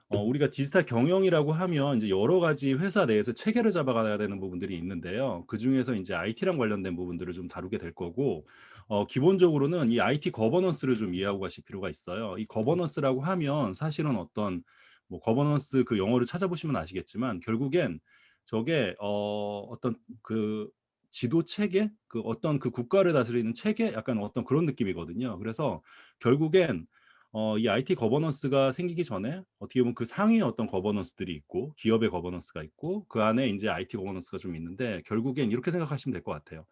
우리가 디지털 경영이라고 하면 이제 여러 가지 회사 내에서 체계를 잡아가야 되는 부분들이 있는데요. 그중에서 이제 IT랑 관련된 부분들을 좀 다루게 될 거고, 기본적으로는 이 IT 거버넌스를 좀 이해하고 가실 필요가 있어요. 이 거버넌스라고 하면 사실은 어떤 뭐 거버넌스 그 영어를 찾아보시면 아시겠지만 결국엔 저게 어떤 그 지도 체계, 그 어떤 그 국가를 다스리는 체계, 약간 어떤 그런 느낌이거든요. 그래서 결국엔 이 IT 거버넌스가 생기기 전에 어떻게 보면 그 상위에 어떤 거버넌스들이 있고 기업의 거버넌스가 있고 그 안에 이제 IT 거버넌스가 좀 있는데 결국엔 이렇게 생각하시면 될 것 같아요.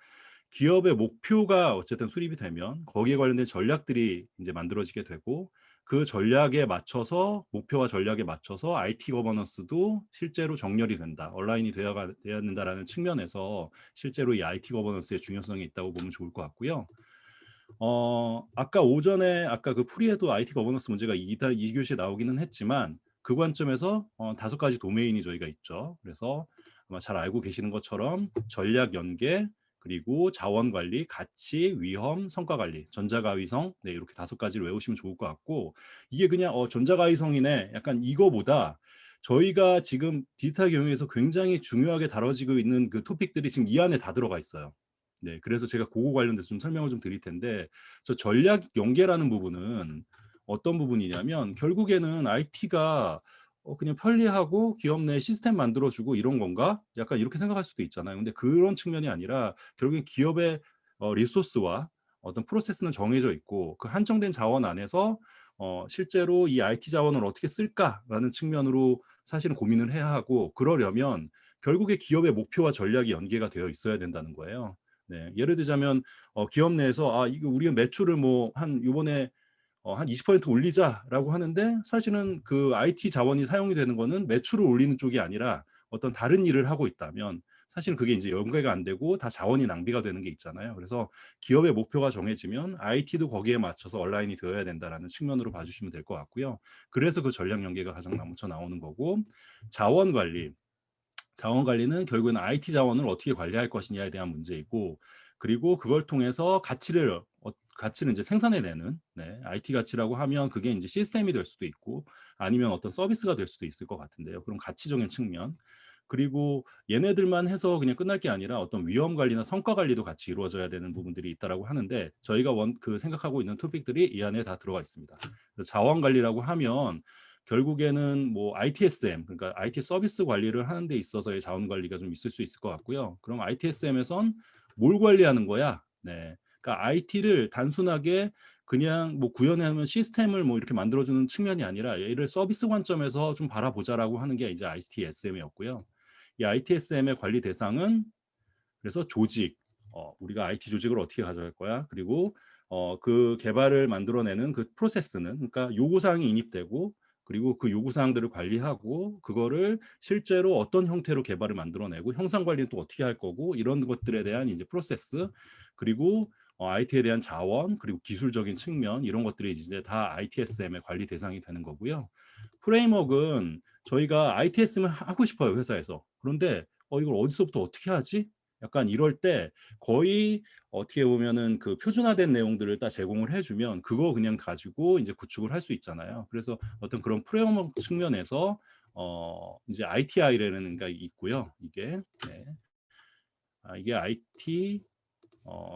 기업의 목표가 어쨌든 수립이 되면 거기에 관련된 전략들이 이제 만들어지게 되고 그 전략에 맞춰서 목표와 전략에 맞춰서 IT 거버넌스도 실제로 정렬이 된다. 온라인이 되어야 된다라는 측면에서 실제로 이 IT 거버넌스의 중요성이 있다고 보면 좋을 것 같고요. 아까 오전에 아까 그 풀이에도 IT 거버넌스 문제가 2교시에 나오기는 했지만 그 관점에서 5가지 도메인이 저희가 있죠. 그래서 아마 잘 알고 계시는 것처럼 전략 연계, 그리고 자원 관리, 가치, 위험, 성과 관리, 전자가위성, 네, 이렇게 5가지를 외우시면 좋을 것 같고, 이게 그냥 전자가위성이네, 약간 이거보다 저희가 지금 디지털 경영에서 굉장히 중요하게 다뤄지고 있는 그 토픽들이 지금 이 안에 다 들어가 있어요. 네, 그래서 제가 그거 관련돼서 좀 설명을 좀 드릴 텐데, 저 전략 연계라는 부분은 어떤 부분이냐면 결국에는 IT가 그냥 편리하고 기업 내 시스템 만들어주고 이런 건가? 약간 이렇게 생각할 수도 있잖아요. 근데 그런 측면이 아니라 결국엔 기업의 리소스와 어떤 프로세스는 정해져 있고 그 한정된 자원 안에서 실제로 이 IT 자원을 어떻게 쓸까라는 측면으로 사실은 고민을 해야 하고, 그러려면 결국에 기업의 목표와 전략이 연계가 되어 있어야 된다는 거예요. 네, 예를 들자면 기업 내에서 이거 우리가 매출을 뭐 한 요번에 한 20% 올리자라고 하는데 사실은 그 IT 자원이 사용이 되는 거는 매출을 올리는 쪽이 아니라 어떤 다른 일을 하고 있다면 사실은 그게 이제 연계가 안 되고 다 자원이 낭비가 되는 게 있잖아요. 그래서 기업의 목표가 정해지면 IT도 거기에 맞춰서 온라인이 되어야 된다라는 측면으로 봐주시면 될 것 같고요. 그래서 그 전략 연계가 가장 먼저 나오는 거고, 자원 관리. 자원 관리는 결국에는 IT 자원을 어떻게 관리할 것이냐에 대한 문제이고, 그리고 그걸 통해서 가치를 이제 생산해내는, 네, IT 가치라고 하면 그게 이제 시스템이 될 수도 있고 아니면 어떤 서비스가 될 수도 있을 것 같은데요. 그럼 가치적인 측면, 그리고 얘네들만 해서 그냥 끝날 게 아니라 어떤 위험 관리나 성과 관리도 같이 이루어져야 되는 부분들이 있다라고 하는데, 저희가 그 생각하고 있는 토픽들이 이 안에 다 들어가 있습니다. 자원 관리라고 하면 결국에는 뭐 ITSM, 그러니까 IT 서비스 관리를 하는 데 있어서의 자원 관리가 좀 있을 수 있을 것 같고요. 그럼 ITSM에선 뭘 관리하는 거야? 네. 그러니까 IT를 단순하게 그냥 뭐 구현하면 시스템을 뭐 이렇게 만들어주는 측면이 아니라 얘를 서비스 관점에서 좀 바라보자라고 하는 게 이제 ITSM이었고요. 이 ITSM의 관리 대상은 그래서 조직, 우리가 IT 조직을 어떻게 가져갈 거야? 그리고 그 개발을 만들어내는 그 프로세스는, 그러니까 요구사항이 인입되고 그리고 그 요구사항들을 관리하고 그거를 실제로 어떤 형태로 개발을 만들어내고 형상 관리는 또 어떻게 할 거고 이런 것들에 대한 이제 프로세스, 그리고 IT에 대한 자원, 그리고 기술적인 측면, 이런 것들이 이제 다 ITSM의 관리 대상이 되는 거고요. 프레임워크는 저희가 ITSM을 하고 싶어요, 회사에서. 그런데 이걸 어디서부터 어떻게 하지? 약간 이럴 때 거의 어떻게 보면은 그 표준화된 내용들을 딱 제공을 해주면 그거 그냥 가지고 이제 구축을 할 수 있잖아요. 그래서 어떤 그런 프레임워크 측면에서 이제 ITI라는 게 있고요. 이게 네. 이게 IT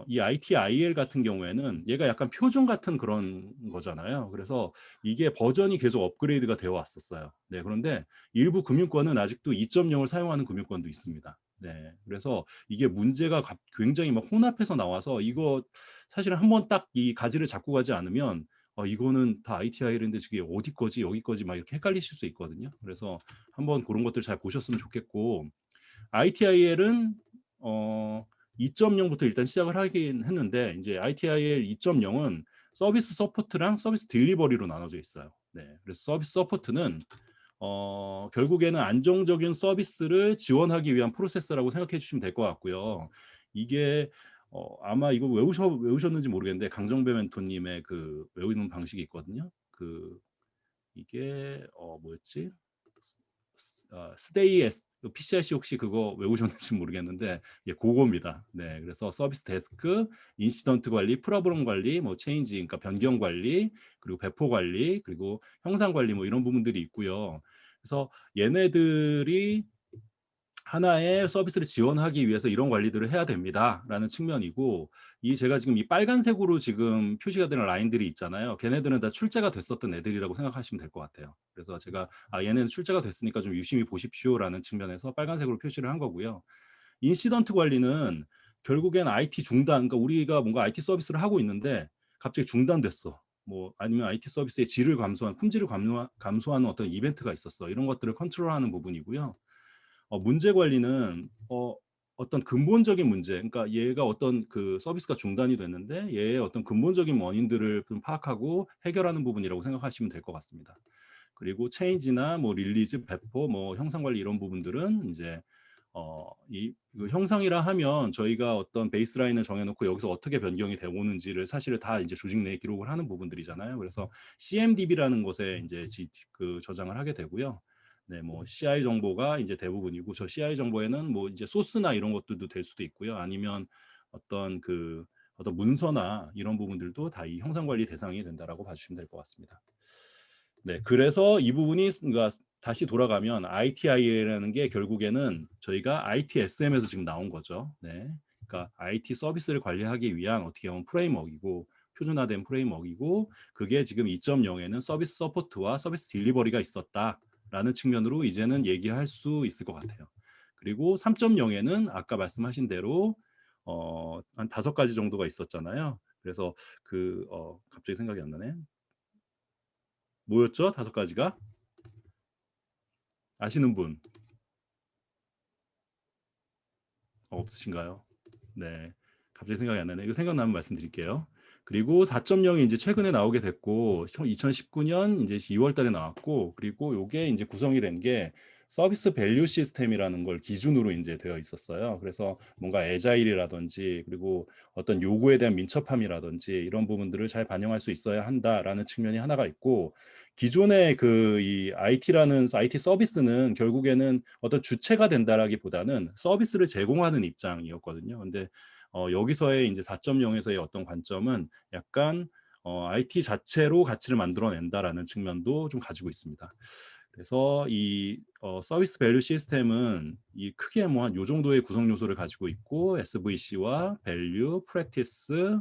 이 ITIL 같은 경우에는 얘가 약간 표준 같은 그런 거잖아요. 그래서 이게 버전이 계속 업그레이드가 되어 왔었어요. 네, 그런데 일부 금융권은 아직도 2.0을 사용하는 금융권도 있습니다. 네, 그래서 이게 문제가 굉장히 막 혼합해서 나와서 이거 사실은 한번 딱 이 가지를 잡고 가지 않으면 이거는 다 ITIL인데 저게 어디 거지 여기 거지 막 이렇게 헷갈리실 수 있거든요. 그래서 한번 그런 것들 잘 보셨으면 좋겠고, ITIL은 2.0부터 일단 시작을 하긴 했는데 이제 ITIL 2.0은 서비스 서포트랑 서비스 딜리버리로 나눠져 있어요. 네, 그래서 서비스 서포트는 결국에는 안정적인 서비스를 지원하기 위한 프로세스라고 생각해 주시면 될 것 같고요. 이게 아마 이거 외우셨는지 모르겠는데 강정배 멘토님의 그 외우는 방식이 있거든요. 그 이게 뭐였지? 스테이 PCIC 혹시 그거 외우셨는지 모르겠는데 예, 그거입니다. 네, 그래서 서비스 데스크, 인시던트 관리, 프로블럼 관리, 뭐 체인지, 그러니까 변경 관리, 그리고 배포 관리, 그리고 형상 관리 뭐 이런 부분들이 있고요. 그래서 얘네들이 하나의 서비스를 지원하기 위해서 이런 관리들을 해야 됩니다라는 측면이고, 이 제가 지금 이 빨간색으로 지금 표시가 되는 라인들이 있잖아요. 걔네들은 다 출제가 됐었던 애들이라고 생각하시면 될 것 같아요. 그래서 제가 얘는 출제가 됐으니까 좀 유심히 보십시오라는 측면에서 빨간색으로 표시를 한 거고요. 인시던트 관리는 결국엔 IT 중단, 그러니까 우리가 뭔가 IT 서비스를 하고 있는데 갑자기 중단됐어. 뭐 아니면 IT 서비스의 질을 감소한, 품질을 감소하는 어떤 이벤트가 있었어. 이런 것들을 컨트롤하는 부분이고요. 문제 관리는 어떤 근본적인 문제, 그러니까 얘가 어떤 그 서비스가 중단이 됐는데 얘의 어떤 근본적인 원인들을 좀 파악하고 해결하는 부분이라고 생각하시면 될 것 같습니다. 그리고 체인지나 뭐 릴리즈, 배포, 뭐 형상 관리 이런 부분들은 이제 그 형상이라 하면 저희가 어떤 베이스라인을 정해놓고 여기서 어떻게 변경이 되고 오는지를 사실 다 이제 조직 내에 기록을 하는 부분들이잖아요. 그래서 CMDB라는 곳에 이제 그 저장을 하게 되고요. 네, 뭐 CI 정보가 이제 대부분이고, 저 CI 정보에는 뭐 이제 소스나 이런 것들도 될 수도 있고요. 아니면 어떤 문서나 이런 부분들도 다 이 형상 관리 대상이 된다라고 봐주시면 될 것 같습니다. 네, 그래서 이 부분이, 그러니까 다시 돌아가면 ITIA라는 게 결국에는 저희가 ITSM에서 지금 나온 거죠. 네, 그러니까 IT 서비스를 관리하기 위한 어떻게 보면 프레임워크이고, 표준화된 프레임워크이고, 그게 지금 2.0에는 서비스 서포트와 서비스 딜리버리가 있었다라는 측면으로 이제는 얘기할 수 있을 것 같아요. 그리고 3.0에는 아까 말씀하신 대로 한 5가지 정도가 있었잖아요. 그래서 갑자기 생각이 안 나네. 뭐였죠? 5가지가? 아시는 분 없으신가요? 네. 갑자기 생각이 안 나네. 이거 생각나면 말씀드릴게요. 그리고 4.0이 이제 최근에 나오게 됐고, 2019년 이제 2월 달에 나왔고, 그리고 요게 이제 구성이 된 게 서비스 밸류 시스템이라는 걸 기준으로 이제 되어 있었어요. 그래서 뭔가 애자일이라든지, 그리고 어떤 요구에 대한 민첩함이라든지 이런 부분들을 잘 반영할 수 있어야 한다라는 측면이 하나가 있고, 기존의 이 IT라는 IT 서비스는 결국에는 어떤 주체가 된다라기보다는 서비스를 제공하는 입장이었거든요. 근데 여기서의 이제 4.0에서의 어떤 관점은 약간 IT 자체로 가치를 만들어낸다라는 측면도 좀 가지고 있습니다. 그래서 이 서비스 밸류 시스템은 이 크게 뭐 한 요 정도의 구성 요소를 가지고 있고, SVC와 밸류, 프랙티스,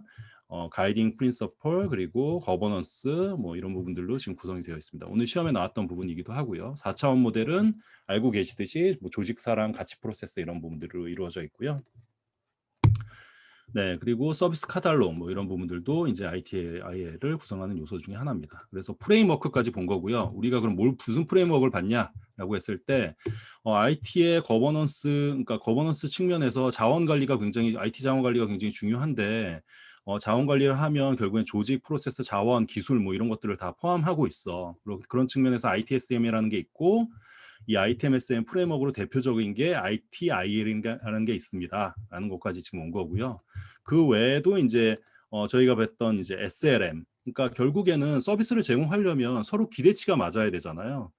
가이딩 프린서플, 그리고 거버넌스 뭐 이런 부분들로 지금 구성이 되어 있습니다. 오늘 시험에 나왔던 부분이기도 하고요. 4차원 모델은 알고 계시듯이 뭐 조직, 사람, 가치 프로세스 이런 부분들로 이루어져 있고요. 네, 그리고 서비스 카탈로그 뭐 이런 부분들도 이제 ITIL을 구성하는 요소 중에 하나입니다. 그래서 프레임워크까지 본 거고요. 우리가 그럼 무슨 프레임워크를 봤냐라고 했을 때 IT의 거버넌스, 그러니까 거버넌스 측면에서 자원 관리가 굉장히, IT 자원 관리가 굉장히 중요한데 자원 관리를 하면 결국엔 조직, 프로세스, 자원, 기술 뭐 이런 것들을 다 포함하고 있어. 그런 측면에서 ITSM이라는 게 있고, 이 ITMSM 프레임워크로 대표적인 게 ITIL이라는 게 있습니다. 라는 것까지 지금 온 거고요. 그 외에도 이제 저희가 뵀던 이제 SLM, 그러니까 결국에는 서비스를 제공하려면 서로 기대치가 맞아야 되잖아요.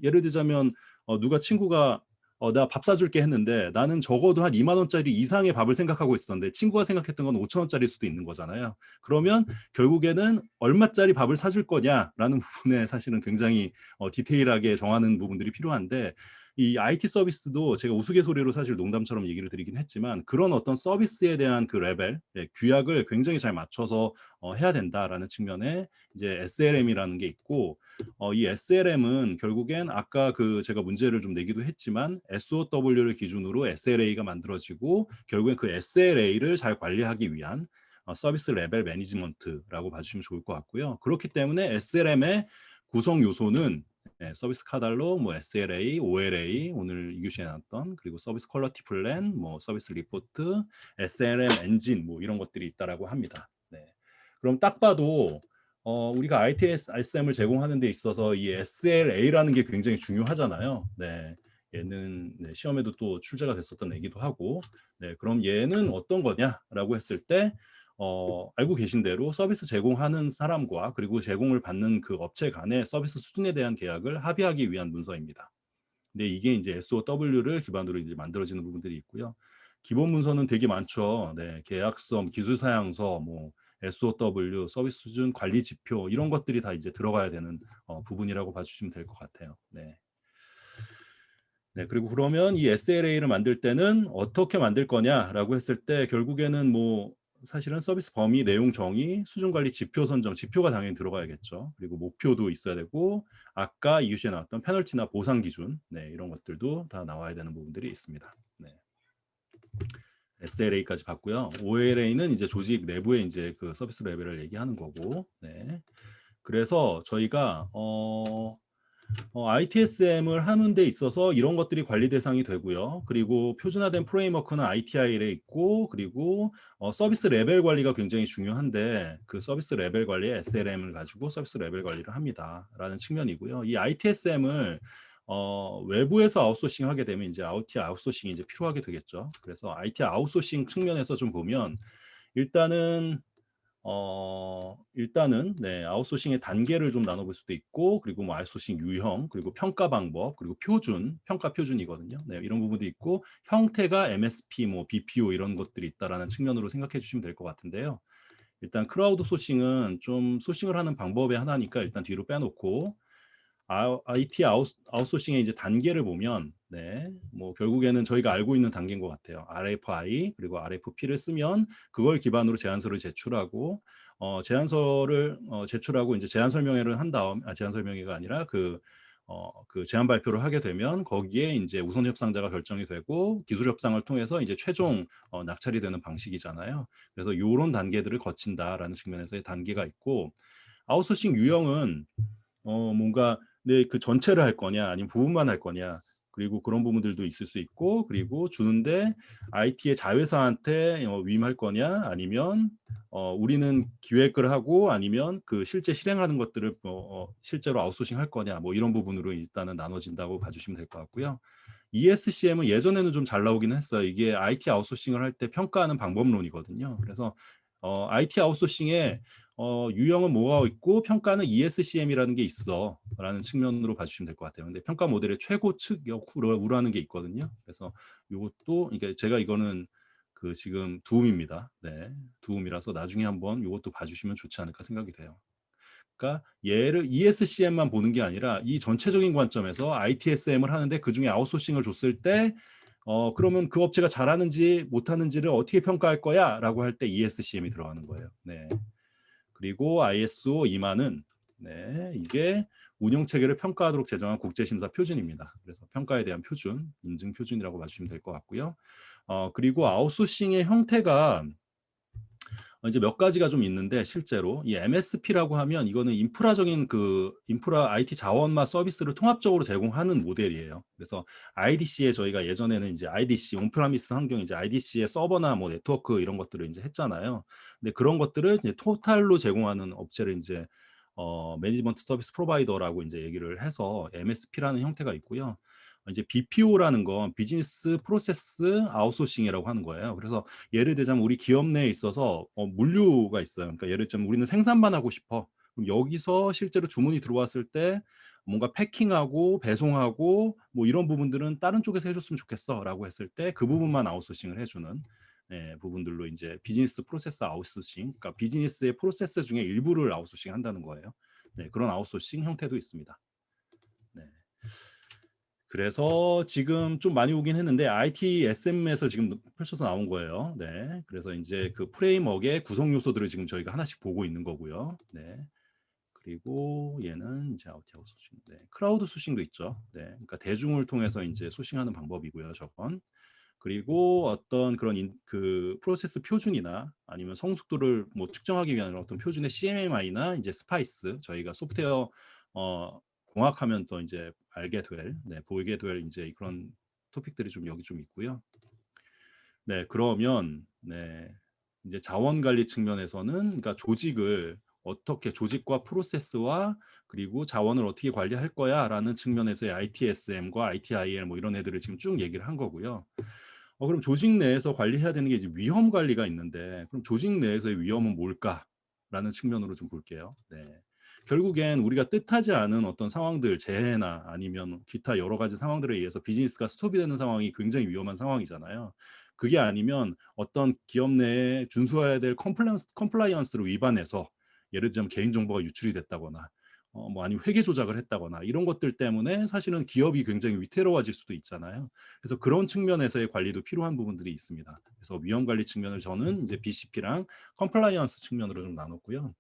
예를 들자면 누가 친구가 나 밥 사줄게 했는데 나는 적어도 한 2만 원짜리 이상의 밥을 생각하고 있었는데 친구가 생각했던 건 5천 원짜리일 수도 있는 거잖아요. 그러면 결국에는 얼마짜리 밥을 사줄 거냐라는 부분에 사실은 굉장히 디테일하게 정하는 부분들이 필요한데, 이 IT 서비스도 제가 우스갯소리로 사실 농담처럼 얘기를 드리긴 했지만 그런 어떤 서비스에 대한 그 레벨, 규약을 굉장히 잘 맞춰서 해야 된다라는 측면에 이제 SLM이라는 게 있고, 이 SLM은 결국엔 아까 제가 문제를 좀 내기도 했지만 SOW를 기준으로 SLA가 만들어지고, 결국엔 그 SLA를 잘 관리하기 위한 서비스 레벨 매니지먼트라고 봐주시면 좋을 것 같고요. 그렇기 때문에 SLM의 구성 요소는 서비스 카탈로그, 뭐 SLA, OLA, 오늘 2교시에 나왔던, 그리고 서비스 퀄리티 플랜, 뭐 서비스 리포트, SLM 엔진 뭐 이런 것들이 있다라고 합니다. 네. 그럼 딱 봐도 우리가 ITSM을 제공하는 데 있어서 이 SLA라는 게 굉장히 중요하잖아요. 네. 얘는 시험에도 또 출제가 됐었던 얘기도 하고, 네, 그럼 얘는 어떤 거냐라고 했을 때 알고 계신 대로 서비스 제공하는 사람과 그리고 제공을 받는 그 업체 간의 서비스 수준에 대한 계약을 합의하기 위한 문서입니다. 근데 이게 이제 SOW를 기반으로 이제 만들어지는 부분들이 있고요. 기본 문서는 되게 많죠. 네, 계약서, 기술 사양서, 뭐 SOW, 서비스 수준 관리 지표 이런 것들이 다 이제 들어가야 되는 부분이라고 봐주시면 될 것 같아요. 네. 네, 그리고 그러면 이 SLA를 만들 때는 어떻게 만들 거냐라고 했을 때 결국에는 뭐 사실은 서비스 범위, 내용 정의, 수준 관리 지표 선정, 지표가 당연히 들어가야겠죠. 그리고 목표도 있어야 되고 아까 이슈에 나왔던 페널티나 보상 기준, 네, 이런 것들도 다 나와야 되는 부분들이 있습니다. 네. SLA까지 봤고요. OLA는 이제 조직 내부의 이제 그 서비스 레벨을 얘기하는 거고, 네. 그래서 저희가 ITSM을 하는 데 있어서 이런 것들이 관리 대상이 되고요. 그리고 표준화된 프레임워크는 ITIL에 있고, 그리고 서비스 레벨 관리가 굉장히 중요한데 그 서비스 레벨 관리에 SLM을 가지고 서비스 레벨 관리를 합니다라는 측면이고요. 이 ITSM을 외부에서 아웃소싱 하게 되면 이제 IT 아웃소싱이 이제 필요하게 되겠죠. 그래서 IT 아웃소싱 측면에서 좀 보면 일단은 네, 아웃소싱의 단계를 좀 나눠볼 수도 있고, 그리고 뭐 아웃소싱 유형, 그리고 평가 방법, 그리고 표준, 평가 표준이거든요. 네, 이런 부분도 있고, 형태가 MSP, 뭐 BPO 이런 것들이 있다라는 측면으로 생각해 주시면 될 것 같은데요. 일단 크라우드 소싱은 좀 소싱을 하는 방법의 하나니까 일단 뒤로 빼놓고 IT 아웃소싱의 이제 단계를 보면 네, 뭐 결국에는 저희가 알고 있는 단계인 것 같아요. RFI 그리고 RFP를 쓰면 그걸 기반으로 제안서를 제출하고 제안서를 제출하고 이제 제안 설명회를 한 다음 제안 설명회가 아니라 그 제안 발표를 하게 되면 거기에 이제 우선 협상자가 결정이 되고 기술 협상을 통해서 이제 최종 낙찰이 되는 방식이잖아요. 그래서 이런 단계들을 거친다라는 측면에서의 단계가 있고 아웃소싱 유형은 뭔가 내 그 전체를 할 거냐 아니면 부분만 할 거냐 그리고 그런 부분들도 있을 수 있고 그리고 주는데 IT의 자회사한테 위임할 거냐 아니면 우리는 기획을 하고 아니면 그 실제 실행하는 것들을 실제로 아웃소싱 할 거냐 뭐 이런 부분으로 일단은 나눠진다고 봐주시면 될 것 같고요. ESCM은 예전에는 좀 잘 나오기는 했어요. 이게 IT 아웃소싱을 할 때 평가하는 방법론이거든요. 그래서 IT 아웃소싱에 유형은 뭐가 있고 평가는 ESCM이라는 게 있어라는 측면으로 봐주시면 될 것 같아요. 근데 평가 모델의 최고 측우라는 게 있거든요. 그래서 이것도 이게 제가 이거는 그 지금 두음입니다. 네, 두음이라서 나중에 한번 이것도 봐주시면 좋지 않을까 생각이 돼요. 그러니까 얘를 ESCM만 보는 게 아니라 이 전체적인 관점에서 ITSM을 하는데 그 중에 아웃소싱을 줬을 때 그러면 그 업체가 잘하는지 못하는지를 어떻게 평가할 거야라고 할 때 ESCM이 들어가는 거예요. 네. 그리고 ISO 2만은 네, 이게 운영 체계를 평가하도록 제정한 국제심사 표준입니다. 그래서 평가에 대한 표준, 인증 표준이라고 봐주시면 될 것 같고요. 그리고 아웃소싱의 형태가 이제 몇 가지가 좀 있는데 실제로 이 MSP라고 하면 이거는 인프라적인 그 인프라 IT 자원과 서비스를 통합적으로 제공하는 모델이에요. 그래서 IDC에 저희가 예전에는 이제 IDC 온프라미스 환경 이제 IDC의 서버나 뭐 네트워크 이런 것들을 이제 했잖아요. 근데 그런 것들을 이제 토탈로 제공하는 업체를 이제 매니지먼트 서비스 프로바이더라고 이제 얘기를 해서 MSP라는 형태가 있고요. 이제 BPO라는 건 비즈니스 프로세스 아웃소싱이라고 하는 거예요. 그래서 예를 들자면 우리 기업 내에 있어서 물류가 있어요. 그러니까 예를 들자면 우리는 생산만 하고 싶어. 그럼 여기서 실제로 주문이 들어왔을 때 뭔가 패킹하고 배송하고 뭐 이런 부분들은 다른 쪽에서 해줬으면 좋겠어라고 했을 때 그 부분만 아웃소싱을 해주는 부분들로 이제 비즈니스 프로세스 아웃소싱, 그러니까 비즈니스의 프로세스 중에 일부를 아웃소싱 한다는 거예요. 네, 그런 아웃소싱 형태도 있습니다. 네. 그래서 지금 좀 많이 오긴 했는데 ITSM에서 지금 펼쳐서 나온 거예요. 네. 그래서 이제 그 프레임워크의 구성 요소들을 지금 저희가 하나씩 보고 있는 거고요. 네. 그리고 얘는 이제 아웃하우 소싱. 네. 크라우드 소싱도 있죠. 네. 그러니까 대중을 통해서 이제 소싱하는 방법이고요. 저건. 그리고 어떤 그런 그 프로세스 표준이나 아니면 성숙도를 뭐 측정하기 위한 어떤 표준의 CMMI나 이제 스파이스 저희가 소프트웨어 공학하면 또 이제 알게 될, 보이게 될 이제 그런 토픽들이 좀 여기 좀 있고요. 네, 그러면 이제 자원 관리 측면에서는 그러니까 조직을 어떻게 조직과 프로세스와 그리고 자원을 어떻게 관리할 거야라는 측면에서의 ITSM과 ITIL 뭐 이런 애들을 지금 쭉 얘기를 한 거고요. 그럼 조직 내에서 관리해야 되는 게 이제 위험 관리가 있는데 그럼 조직 내에서의 위험은 뭘까라는 측면으로 좀 볼게요. 네. 결국엔 우리가 뜻하지 않은 어떤 상황들, 재해나 아니면 기타 여러 가지 상황들에 의해서 비즈니스가 스톱이 되는 상황이 굉장히 위험한 상황이잖아요. 그게 아니면 어떤 기업 내에 준수해야 될 컴플라이언스를 위반해서 예를 들자면 개인정보가 유출이 됐다거나 뭐 아니면 회계 조작을 했다거나 이런 것들 때문에 사실은 기업이 굉장히 위태로워질 수도 있잖아요. 그래서 그런 측면에서의 관리도 필요한 부분들이 있습니다. 그래서 위험 관리 측면을 저는 이제 BCP랑 컴플라이언스 측면으로 좀 나눴고요.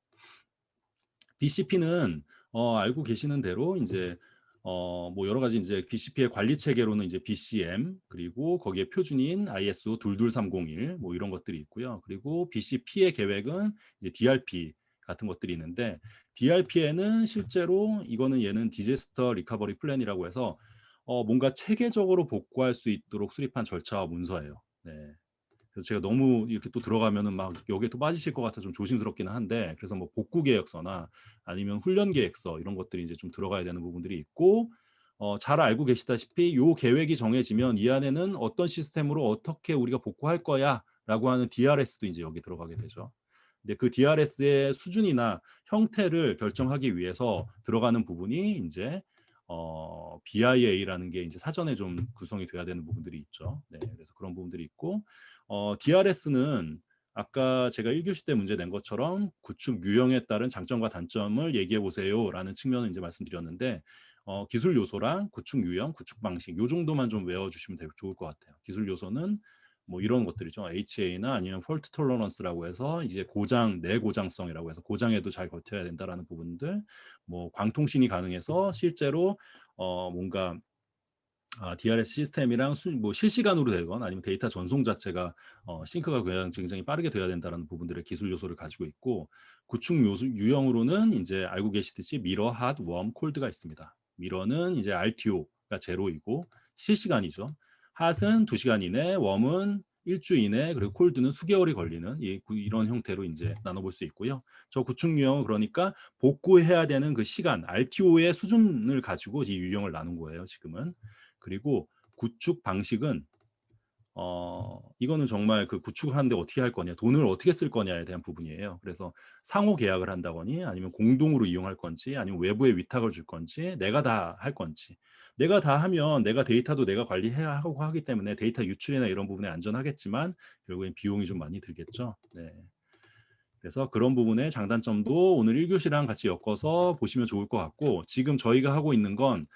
BCP는 알고 계시는 대로 이제 뭐 여러 가지 이제 BCP의 관리 체계로는 이제 BCM 그리고 거기에 표준인 ISO 22301 뭐 이런 것들이 있고요. 그리고 BCP의 계획은 이제 DRP 같은 것들이 있는데 DRP에는 실제로 이거는 얘는 디제스터 리커버리 플랜이라고 해서 뭔가 체계적으로 복구할 수 있도록 수립한 절차와 문서예요. 네. 그래서 제가 너무 이렇게 또 들어가면은 막 여기에 또 빠지실 것 같아서 좀 조심스럽기는 한데 그래서 뭐 복구 계획서나 아니면 훈련 계획서 이런 것들이 이제 좀 들어가야 되는 부분들이 있고 잘 알고 계시다시피 요 계획이 정해지면 이 안에는 어떤 시스템으로 어떻게 우리가 복구할 거야라고 하는 DRS도 이제 여기 들어가게 되죠. 근데 그 DRS의 수준이나 형태를 결정하기 위해서 들어가는 부분이 이제 BIA라는 게 이제 사전에 좀 구성이 돼야 되는 부분들이 있죠. 네, 그래서 그런 부분들이 있고 DRS는 아까 제가 1교시 때 문제 낸 것처럼 구축 유형에 따른 장점과 단점을 얘기해 보세요라는 측면을 이제 말씀드렸는데 기술 요소랑 구축 유형, 구축 방식 요 정도만 좀 외워주시면 되게 좋을 것 같아요. 기술 요소는 뭐 이런 것들이죠. HA나 아니면 폴트 톨러런스라고 해서 이제 고장, 내고장성이라고 해서 고장에도 잘 버텨야 된다라는 부분들, 뭐 광통신이 가능해서 실제로 뭔가 DRS 시스템이랑 뭐 실시간으로 되건 아니면 데이터 전송 자체가 싱크가 굉장히 빠르게 돼야 된다는 부분들의 기술 요소를 가지고 있고 구축 요소 유형으로는 이제 알고 계시듯이 미러, 핫, 웜, 콜드가 있습니다. 미러는 이제 RTO가 제로이고 실시간이죠. 핫은 2시간 이내, 웜은 일주 이내, 그리고 콜드는 수개월이 걸리는 이런 형태로 이제 나눠볼 수 있고요. 저 구축 유형은 그러니까 복구해야 되는 그 시간, RTO의 수준을 가지고 이 유형을 나눈 거예요, 지금은. 그리고 구축 방식은 이거는 정말 그 구축을 하는데 어떻게 할 거냐, 돈을 어떻게 쓸 거냐에 대한 부분이에요. 그래서 상호 계약을 한다거니 아니면 공동으로 이용할 건지 아니면 외부에 위탁을 줄 건지 내가 다 할 건지 내가 다 하면 내가 데이터도 내가 관리해야 하고 하기 때문에 데이터 유출이나 이런 부분에 안전하겠지만 결국엔 비용이 좀 많이 들겠죠. 네. 그래서 그런 부분의 장단점도 오늘 1교시랑 같이 엮어서 보시면 좋을 것 같고 지금 저희가 하고 있는 건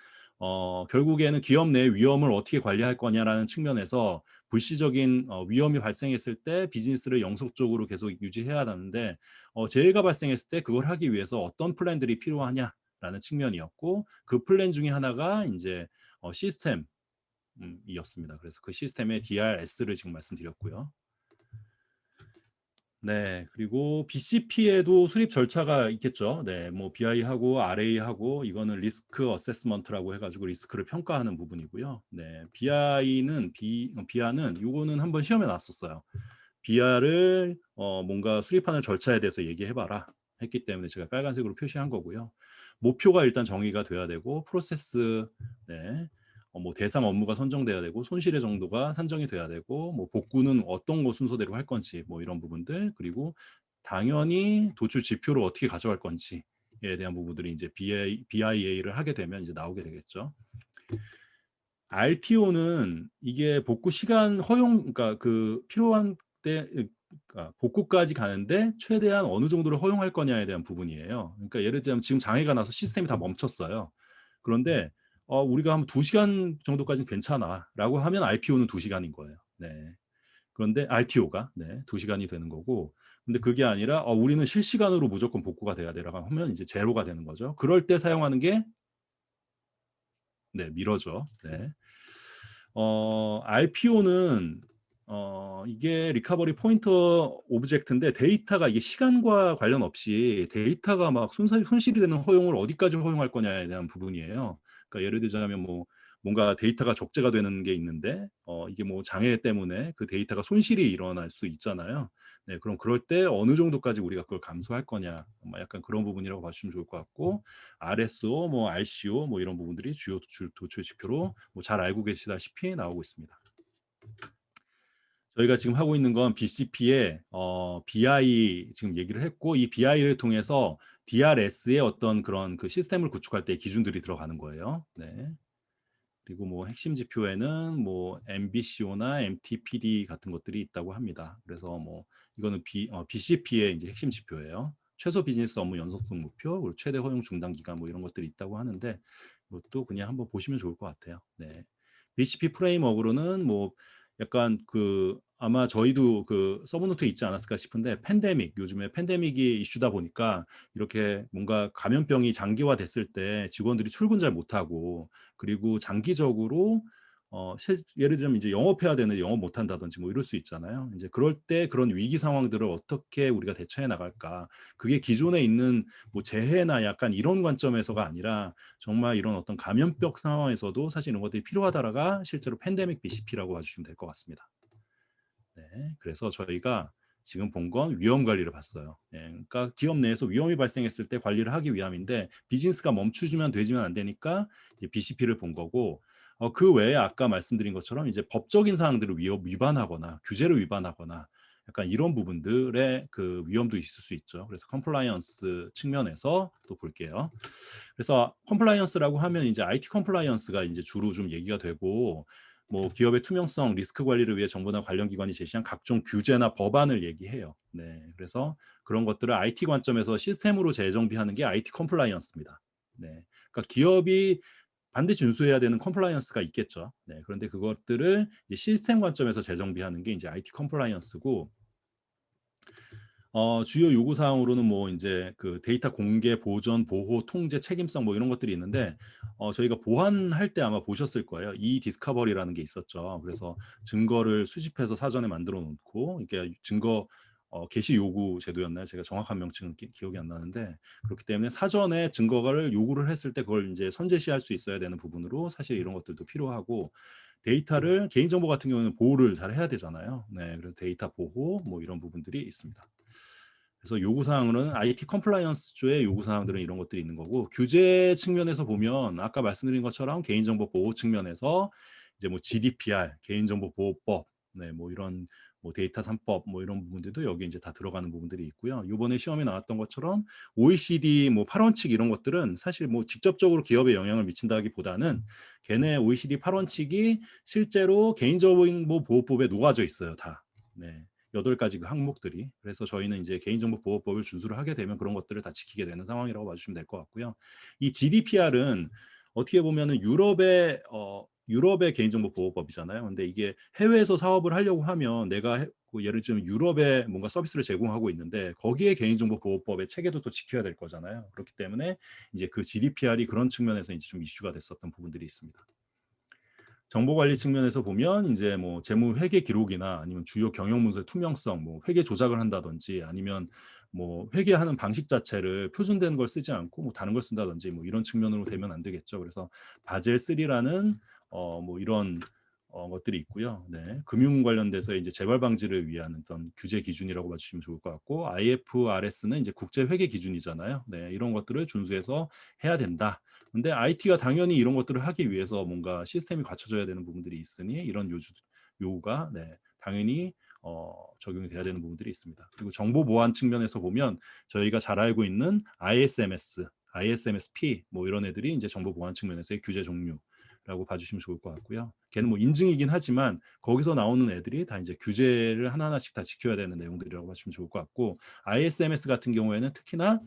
결국에는 기업 내 위험을 어떻게 관리할 거냐라는 측면에서 불시적인 위험이 발생했을 때 비즈니스를 영속적으로 계속 유지해야 하는데 재해가 발생했을 때 그걸 하기 위해서 어떤 플랜들이 필요하냐라는 측면이었고 그 플랜 중에 하나가 이제 시스템이었습니다. 그래서 그 시스템의 DRS를 지금 말씀드렸고요. 네, 그리고 BCP에도 수립 절차가 있겠죠. 네, 뭐 BI하고 RA하고 이거는 리스크 어세스먼트라고 해가지고 리스크를 평가하는 부분이고요. 네, BI는 요거는 한번 시험에 나왔었어요. BI를 뭔가 수립하는 절차에 대해서 얘기해봐라 했기 때문에 제가 빨간색으로 표시한 거고요. 목표가 일단 정의가 돼야 되고 프로세스, 네, 뭐 대상 업무가 선정돼야 되고 손실의 정도가 산정이 돼야 되고 뭐 복구는 어떤 거 순서대로 할 건지 뭐 이런 부분들 그리고 당연히 도출 지표를 어떻게 가져갈 건지에 대한 부분들이 이제 BIA를 하게 되면 이제 나오게 되겠죠. RTO는 이게 복구 시간 허용 그러니까 그 필요한 때 그러니까 복구까지 가는데 최대한 어느 정도를 허용할 거냐에 대한 부분이에요. 그러니까 예를 들면 지금 장애가 나서 시스템이 다 멈췄어요. 그런데 우리가 한 2시간 정도까지는 괜찮아라고 하면 RPO는 2시간인 거예요. 네. 그런데 RTO가 네, 2시간이 되는 거고 근데 그게 아니라 우리는 실시간으로 무조건 복구가 돼야 되라고 하면 이제 제로가 되는 거죠. 그럴 때 사용하는 게 네, 미러죠. 네. RPO는 이게 리커버리 포인트 오브젝트인데 데이터가 이게 시간과 관련 없이 데이터가 막 손실이 되는 허용을 어디까지 허용할 거냐에 대한 부분이에요. 그러니까 예를 들자면 뭐 뭔가 데이터가 적재가 되는 게 있는데 이게 뭐 장애 때문에 그 데이터가 손실이 일어날 수 있잖아요. 네, 그럼 그럴 때 어느 정도까지 우리가 그걸 감수할 거냐, 약간 그런 부분이라고 봐주시면 좋을 것 같고 RSO, 뭐 RCO, 뭐 이런 부분들이 주요 도출 지표로 뭐 잘 알고 계시다시피 나오고 있습니다. 저희가 지금 하고 있는 건 BCP의 BI 지금 얘기를 했고 이 BI를 통해서 DRS의 어떤 그런 그 시스템을 구축할 때 기준들이 들어가는 거예요. 네. 그리고 뭐 핵심 지표에는 뭐 MBCO나 MTPD 같은 것들이 있다고 합니다. 그래서 뭐 이거는 BCP의 이제 핵심 지표예요. 최소 비즈니스 업무 연속성 목표, 그리고 최대 허용 중단 기간 뭐 이런 것들이 있다고 하는데 이것도 그냥 한번 보시면 좋을 것 같아요. 네. BCP 프레임워크로는 뭐 약간 그 아마 저희도 그 서브노트에 있지 않았을까 싶은데 팬데믹 요즘에 팬데믹이 이슈다 보니까 이렇게 뭔가 감염병이 장기화 됐을 때 직원들이 출근 잘 못하고 그리고 장기적으로 예를 들면 이제 영업해야 되는데 영업 못한다든지 뭐 이럴 수 있잖아요. 이제 그럴 때 그런 위기 상황들을 어떻게 우리가 대처해 나갈까? 그게 기존에 있는 뭐 재해나 약간 이런 관점에서가 아니라 정말 이런 어떤 감염병 상황에서도 사실 이런 것들이 필요하다라가 실제로 팬데믹 BCP라고 봐주시면 될 것 같습니다. 네, 그래서 저희가 지금 본 건 위험 관리를 봤어요. 예, 그러니까 기업 내에서 위험이 발생했을 때 관리를 하기 위함인데 비즈니스가 멈추지면 되지면 안 되니까 BCP를 본 거고 그 외에 아까 말씀드린 것처럼 이제 법적인 사항들을 위반하거나 규제를 위반하거나 약간 이런 부분들의 그 위험도 있을 수 있죠. 그래서 컴플라이언스 측면에서 또 볼게요. 그래서 컴플라이언스라고 하면 이제 IT 컴플라이언스가 이제 주로 좀 얘기가 되고 뭐 기업의 투명성, 리스크 관리를 위해 정부나 관련 기관이 제시한 각종 규제나 법안을 얘기해요. 네, 그래서 그런 것들을 IT 관점에서 시스템으로 재정비하는 게 IT 컴플라이언스입니다. 네, 그러니까 기업이 반드시 준수해야 되는 컴플라이언스가 있겠죠. 네, 그런데 그것들을 이제 시스템 관점에서 재정비하는 게 이제 IT 컴플라이언스고 주요 요구 사항으로는 뭐 이제 그 데이터 공개, 보존, 보호, 통제, 책임성 뭐 이런 것들이 있는데 저희가 보안할 때 아마 보셨을 거예요. 이 디스커버리라는 게 있었죠. 그래서 증거를 수집해서 사전에 만들어 놓고 이게 증거 게시 요구 제도였나요? 제가 정확한 명칭은 기억이 안 나는데 그렇기 때문에 사전에 증거를 요구를 했을 때 그걸 이제 선제시할 수 있어야 되는 부분으로 사실 이런 것들도 필요하고 데이터를 개인정보 같은 경우는 보호를 잘 해야 되잖아요. 네, 그래서 데이터 보호 뭐 이런 부분들이 있습니다. 그래서 요구 사항으로는 IT 컴플라이언스 쪽의 요구 사항들은 이런 것들이 있는 거고 규제 측면에서 보면 아까 말씀드린 것처럼 개인정보 보호 측면에서 이제 뭐 GDPR 개인정보보호법 네, 뭐 이런 뭐 데이터 3법 뭐 이런 부분들도 여기 이제 다 들어가는 부분들이 있고요. 이번에 시험에 나왔던 것처럼 OECD 뭐 8원칙 이런 것들은 사실 뭐 직접적으로 기업에 영향을 미친다기보다는 걔네 OECD 8원칙이 실제로 개인정보 보호법에 녹아져 있어요, 다. 네. 8가지 그 항목들이. 그래서 저희는 이제 개인정보보호법을 준수를 하게 되면 그런 것들을 다 지키게 되는 상황이라고 봐주시면 될 것 같고요. 이 GDPR은 어떻게 보면은 유럽의 개인정보보호법이잖아요. 근데 이게 해외에서 사업을 하려고 하면 내가 예를 들면 유럽에 뭔가 서비스를 제공하고 있는데 거기에 개인정보보호법의 체계도 또 지켜야 될 거잖아요. 그렇기 때문에 이제 그 GDPR이 그런 측면에서 이제 좀 이슈가 됐었던 부분들이 있습니다. 정보 관리 측면에서 보면 이제 뭐 재무 회계 기록이나 아니면 주요 경영 문서의 투명성, 뭐 회계 조작을 한다든지 아니면 뭐 회계하는 방식 자체를 표준된 걸 쓰지 않고 뭐 다른 걸 쓴다든지 뭐 이런 측면으로 되면 안 되겠죠. 그래서 바젤 3라는 뭐 이런 것들이 있고요. 네. 금융 관련돼서 이제 재발 방지를 위한 어떤 규제 기준이라고 봐주시면 좋을 것 같고 IFRS는 이제 국제 회계 기준이잖아요. 네. 이런 것들을 준수해서 해야 된다. 근데 IT가 당연히 이런 것들을 하기 위해서 뭔가 시스템이 갖춰져야 되는 부분들이 있으니 이런 요구가 네, 당연히 적용이 돼야 되는 부분들이 있습니다. 그리고 정보 보안 측면에서 보면 저희가 잘 알고 있는 ISMS, ISMSP 뭐 이런 애들이 이제 정보 보안 측면에서의 규제 종류라고 봐주시면 좋을 것 같고요. 걔는 뭐 인증이긴 하지만 거기서 나오는 애들이 다 이제 규제를 하나하나씩 다 지켜야 되는 내용들이라고 봐주시면 좋을 것 같고 ISMS 같은 경우에는 특히나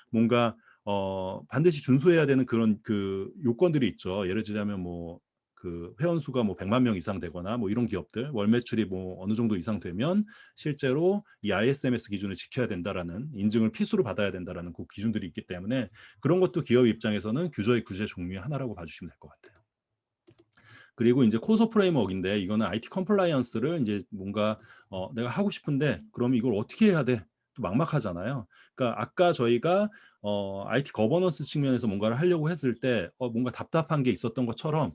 뭔가 반드시 준수해야 되는 그런 그 요건들이 있죠. 예를 들자면 뭐 그 회원 수가 뭐 100만 명 이상 되거나 뭐 이런 기업들 월 매출이 뭐 어느 정도 이상 되면 실제로 이 ISMS 기준을 지켜야 된다라는 인증을 필수로 받아야 된다라는 그 기준들이 있기 때문에 그런 것도 기업 입장에서는 규제 종류의 하나라고 봐주시면 될 것 같아요. 그리고 이제 코서 프레임워크인데 이거는 IT 컴플라이언스를 이제 뭔가 내가 하고 싶은데 그럼 이걸 어떻게 해야 돼? 또 막막하잖아요. 그러니까 아까 저희가 IT 거버넌스 측면에서 뭔가를 하려고 했을 때 뭔가 답답한 게 있었던 것처럼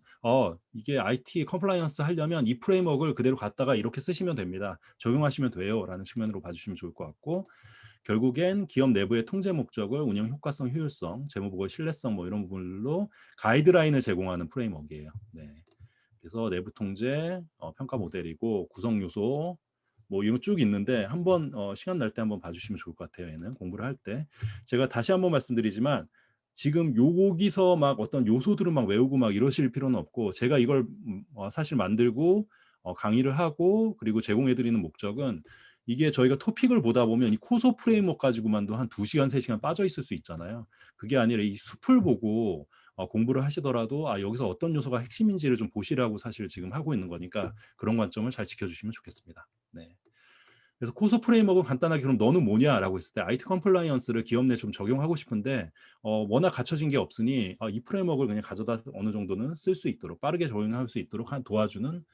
이게 IT 컴플라이언스 하려면 이 프레임워크를 그대로 갖다가 이렇게 쓰시면 됩니다. 적용하시면 돼요라는 측면으로 봐주시면 좋을 것 같고 결국엔 기업 내부의 통제 목적을 운영 효과성, 효율성, 재무보고 신뢰성 뭐 이런 부분으로 가이드라인을 제공하는 프레임워크예요. 네. 그래서 내부 통제, 평가 모델이고 구성 요소, 뭐 이런 쭉 있는데 한번 시간 날 때 한번 봐주시면 좋을 것 같아요. 얘는 공부를 할 때. 제가 다시 한번 말씀드리지만 지금 여기서 막 어떤 요소들을 막 외우고 막 이러실 필요는 없고 제가 이걸 사실 만들고 강의를 하고 그리고 제공해 드리는 목적은 이게 저희가 토픽을 보다 보면 이 코소 프레임워크 가지고만도 한 2시간, 3시간 빠져 있을 수 있잖아요. 그게 아니라 이 숲을 보고 공부를 하시더라도 여기서 어떤 요소가 핵심인지를 좀 보시라고 사실 지금 하고 있는 거니까 그런 관점을 잘 지켜주시면 좋겠습니다. 네. 그래서 코소 프레임워크 간단하게 그럼 너는 뭐냐라고 했을 때 IT 컴플라이언스를 기업 내 좀 적용하고 싶은데 워낙 갖춰진 게 없으니 이 프레임워크를 그냥 가져다 어느 정도는 쓸 수 있도록 빠르게 적용할 수 있도록 도와주는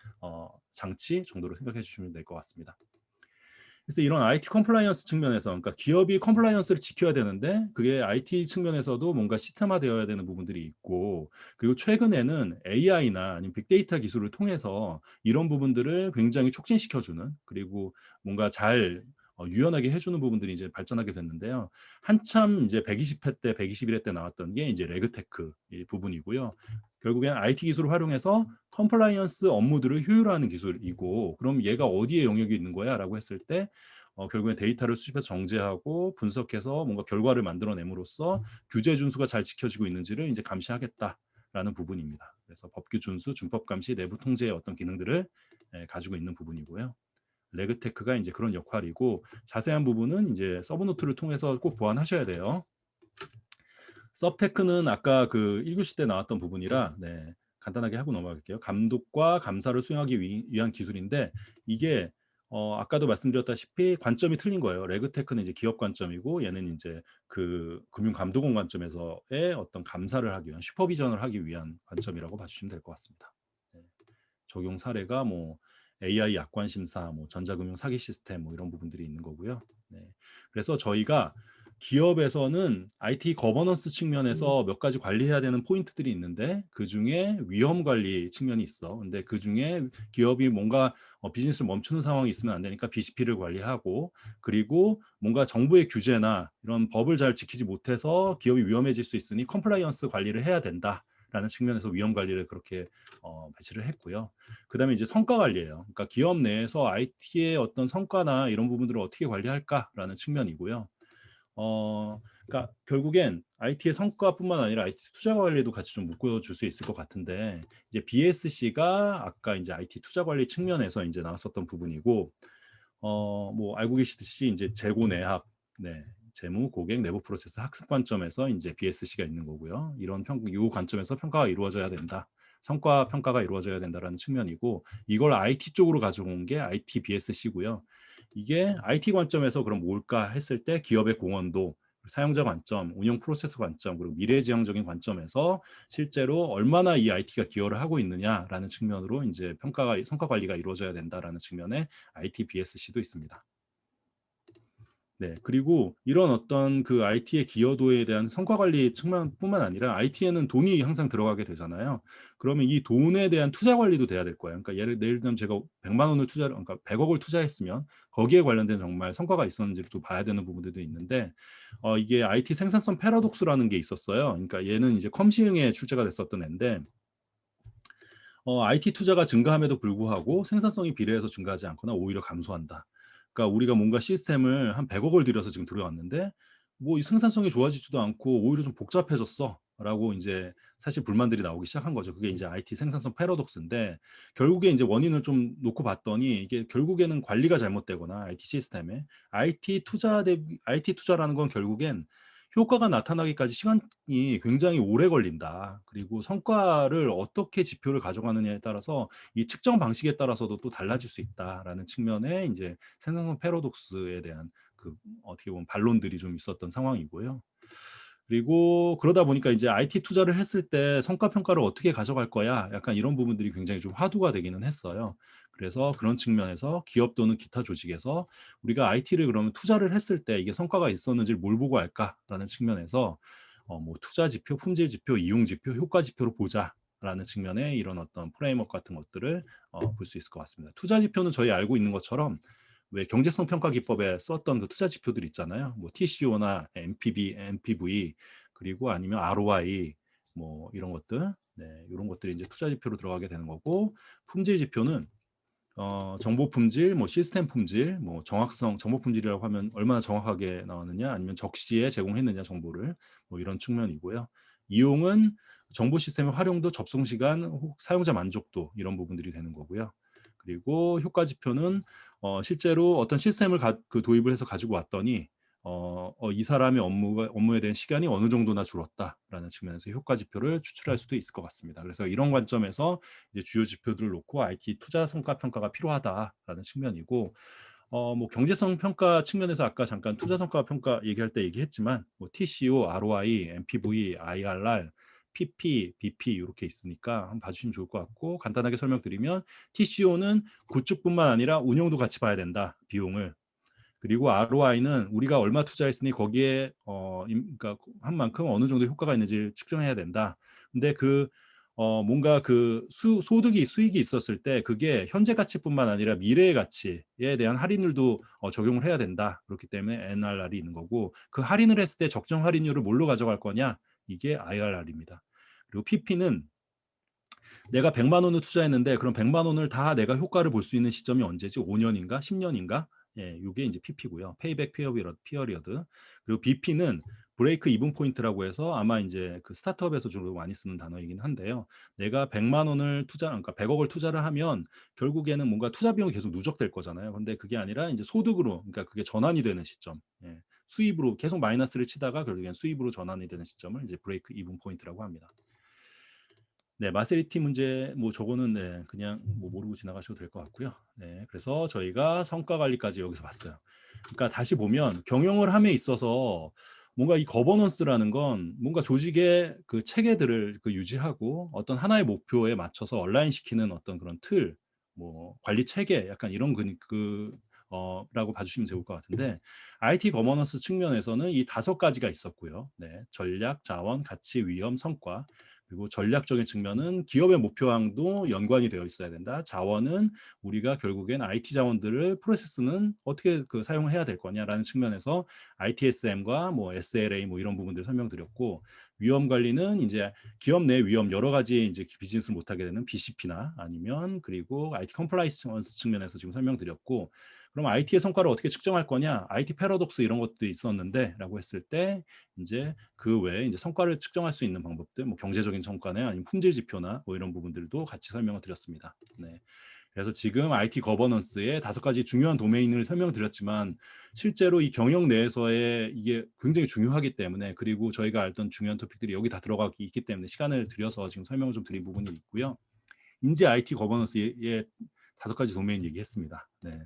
장치 정도로 생각해 주시면 될 것 같습니다. 그래서 이런 IT 컴플라이언스 측면에서 그러니까 기업이 컴플라이언스를 지켜야 되는데 그게 IT 측면에서도 뭔가 시스템화되어야 되는 부분들이 있고 그리고 최근에는 AI나 아니면 빅데이터 기술을 통해서 이런 부분들을 굉장히 촉진시켜주는 그리고 뭔가 잘 유연하게 해주는 부분들이 이제 발전하게 됐는데요. 한참 이제 120회 때, 121회 때 나왔던 게 이제 레그테크 이 부분이고요. 결국엔 IT 기술을 활용해서 컴플라이언스 업무들을 효율화하는 기술이고 그럼 얘가 어디에 영역이 있는 거야?라고 했을 때 결국엔 데이터를 수집해서 정제하고 분석해서 뭔가 결과를 만들어냄으로써 규제 준수가 잘 지켜지고 있는지를 이제 감시하겠다라는 부분입니다. 그래서 법규 준수, 준법 감시, 내부 통제의 어떤 기능들을 가지고 있는 부분이고요. 레그테크가 이제 그런 역할이고 자세한 부분은 이제 서브노트를 통해서 꼭 보완하셔야 돼요. 서브테크는 아까 그 1교시 때 나왔던 부분이라 네, 간단하게 하고 넘어갈게요. 감독과 감사를 수행하기 위한 기술인데 이게 아까도 말씀드렸다시피 관점이 틀린 거예요. 레그테크는 이제 기업 관점이고 얘는 이제 그 금융감독원 관점에서의 어떤 감사를 하기 위한 슈퍼비전을 하기 위한 관점이라고 봐주시면 될 것 같습니다. 네. 적용 사례가 뭐 AI 약관 심사, 뭐 전자금융 사기 시스템 뭐 이런 부분들이 있는 거고요. 네. 그래서 저희가 기업에서는 IT 거버넌스 측면에서 몇 가지 관리해야 되는 포인트들이 있는데 그 중에 위험 관리 측면이 있어. 근데 그 중에 기업이 뭔가 비즈니스를 멈추는 상황이 있으면 안 되니까 BCP를 관리하고 그리고 뭔가 정부의 규제나 이런 법을 잘 지키지 못해서 기업이 위험해질 수 있으니 컴플라이언스 관리를 해야 된다. 라는 측면에서 위험 관리를 그렇게 배치를 했고요. 그다음에 이제 성과 관리예요. 그러니까 기업 내에서 IT의 어떤 성과나 이런 부분들을 어떻게 관리할까라는 측면이고요. 그러니까 결국엔 IT의 성과뿐만 아니라 IT 투자 관리도 같이 좀 묶어줄 수 있을 것 같은데 이제 BSC가 아까 이제 IT 투자 관리 측면에서 이제 나왔었던 부분이고 뭐 알고 계시듯이 이제 재고 내학, 네, 재무, 고객, 내부 프로세스 학습 관점에서 이제 BSC가 있는 거고요. 이 관점에서 평가가 이루어져야 된다. 성과 평가가 이루어져야 된다라는 측면이고 이걸 IT 쪽으로 가져온 게 IT BSC고요. 이게 IT 관점에서 그럼 뭘까 했을 때 기업의 공헌도 사용자 관점, 운영 프로세스 관점, 그리고 미래지향적인 관점에서 실제로 얼마나 이 IT가 기여를 하고 있느냐라는 측면으로 이제 성과 관리가 이루어져야 된다라는 측면에 IT BSC도 있습니다. 네, 그리고 이런 어떤 그 IT의 기여도에 대한 성과 관리 측면뿐만 아니라 IT에는 돈이 항상 들어가게 되잖아요. 그러면 이 돈에 대한 투자 관리도 돼야 될 거예요. 그러니까 예를 들면 제가 100만 원을 그러니까 100억을 투자했으면 거기에 관련된 정말 성과가 있었는지를 또 봐야 되는 부분들도 있는데 이게 IT 생산성 패러독스라는 게 있었어요. 그러니까 얘는 이제 컴시흥에 출제가 됐었던 앤데 IT 투자가 증가함에도 불구하고 생산성이 비례해서 증가하지 않거나 오히려 감소한다. 그러니까 우리가 뭔가 시스템을 한 100억을 들여서 지금 들어왔는데 뭐 이 생산성이 좋아지지도 않고 오히려 좀 복잡해졌어라고 이제 사실 불만들이 나오기 시작한 거죠. 그게 이제 IT 생산성 패러독스인데 결국에 이제 원인을 좀 놓고 봤더니 이게 결국에는 관리가 잘못되거나 IT 시스템에 IT 투자라는 건 결국엔 효과가 나타나기까지 시간이 굉장히 오래 걸린다. 그리고 성과를 어떻게 지표를 가져가느냐에 따라서 이 측정 방식에 따라서도 또 달라질 수 있다라는 측면에 이제 생산성 패러독스에 대한 그 어떻게 보면 반론들이 좀 있었던 상황이고요. 그리고 그러다 보니까 이제 IT 투자를 했을 때 성과 평가를 어떻게 가져갈 거야? 약간 이런 부분들이 굉장히 좀 화두가 되기는 했어요. 그래서 그런 측면에서 기업 또는 기타 조직에서 우리가 IT를 그러면 투자를 했을 때 이게 성과가 있었는지를 뭘 보고 할까라는 측면에서 뭐 투자 지표, 품질 지표, 이용 지표, 효과 지표로 보자라는 측면에 이런 어떤 프레임워크 같은 것들을 볼 수 있을 것 같습니다. 투자 지표는 저희 알고 있는 것처럼 왜 경제성 평가 기법에 썼던 그 투자 지표들 있잖아요. 뭐 TCO나 NPV, NPV 그리고 아니면 ROI 뭐 이런 것들, 네, 이런 것들이 이제 투자 지표로 들어가게 되는 거고 품질 지표는 정보 품질, 뭐 시스템 품질, 뭐 정확성, 정보 품질이라고 하면 얼마나 정확하게 나왔느냐, 아니면 적시에 제공했느냐 정보를, 뭐 이런 측면이고요. 이용은 정보 시스템의 활용도, 접속 시간, 사용자 만족도 이런 부분들이 되는 거고요. 그리고 효과 지표는 실제로 어떤 시스템을 도입을 해서 가지고 왔더니 이 사람의 업무에 대한 시간이 어느 정도나 줄었다라는 측면에서 효과 지표를 추출할 수도 있을 것 같습니다. 그래서 이런 관점에서 이제 주요 지표들을 놓고 IT 투자 성과 평가가 필요하다라는 측면이고, 뭐 경제성 평가 측면에서 아까 잠깐 투자 성과 평가 얘기할 때 얘기했지만, 뭐 TCO, ROI, MPV, IRR, PP, BP 이렇게 있으니까 한번 봐주시면 좋을 것 같고, 간단하게 설명드리면 TCO는 구축뿐만 아니라 운영도 같이 봐야 된다, 비용을. 그리고 ROI는 우리가 얼마 투자했으니 거기에 그러니까 한 만큼 어느 정도 효과가 있는지 측정해야 된다. 근데 뭔가 소득이 수익이 있었을 때 그게 현재 가치뿐만 아니라 미래의 가치에 대한 할인율도 적용을 해야 된다. 그렇기 때문에 NRR이 있는 거고, 그 할인을 했을 때 적정 할인율을 뭘로 가져갈 거냐? 이게 IRR입니다. 그리고 PP는 내가 100만 원을 투자했는데 그럼 100만 원을 다 내가 효과를 볼 수 있는 시점이 언제지? 5년인가? 10년인가? 예, 이게 이제 PP고요. 페이백 피어리어드. 그리고 BP는 브레이크 이븐 포인트라고 해서 아마 이제 그 스타트업에서 주로 많이 쓰는 단어이긴 한데요. 내가 100만 원을 그러니까 100억을 투자를 하면 결국에는 뭔가 투자 비용이 계속 누적될 거잖아요. 근데 그게 아니라 이제 소득으로, 그러니까 그게 전환이 되는 시점. 예. 수입으로 계속 마이너스를 치다가 결국엔 수입으로 전환이 되는 시점을 이제 브레이크 이븐 포인트라고 합니다. 네, 마세리티 문제 뭐 저거는 네, 그냥 뭐 모르고 지나가셔도 될 것 같고요. 네, 그래서 저희가 성과 관리까지 여기서 봤어요. 그러니까 다시 보면 경영을 함에 있어서 뭔가 이 거버넌스라는 건 뭔가 조직의 그 체계들을 유지하고 어떤 하나의 목표에 맞춰서 얼라인시키는 어떤 그런 틀, 뭐 관리 체계, 약간 이런 라고 봐주시면 좋을 것 같은데, IT 거버넌스 측면에서는 이 5가지가 있었고요. 네, 전략, 자원, 가치, 위험, 성과. 그리고 전략적인 측면은 기업의 목표와도 연관이 되어 있어야 된다. 자원은 우리가 결국엔 IT 자원들을 프로세스는 어떻게 사용해야 될 거냐라는 측면에서 ITSM과 뭐 SLA 뭐 이런 부분들 설명드렸고, 위험 관리는 이제 기업 내 위험 여러 가지 이제 비즈니스 못하게 되는 BCP나 아니면 그리고 IT 컴플라이언스 측면에서 지금 설명드렸고, 그럼 IT의 성과를 어떻게 측정할 거냐? IT 패러독스 이런 것도 있었는데라고 했을 때 이제 그 외에 이제 성과를 측정할 수 있는 방법들, 뭐 경제적인 성과나 아니면 품질 지표나 뭐 이런 부분들도 같이 설명을 드렸습니다. 네. 그래서 지금 IT 거버넌스의 5가지 중요한 도메인을 설명드렸지만, 실제로 이 경영 내에서의 이게 굉장히 중요하기 때문에, 그리고 저희가 알던 중요한 토픽들이 여기 다 들어가 있기 때문에 시간을 들여서 지금 설명을 좀 드린 부분이 있고요. 인제 IT 거버넌스의 5가지 도메인 얘기했습니다. 네.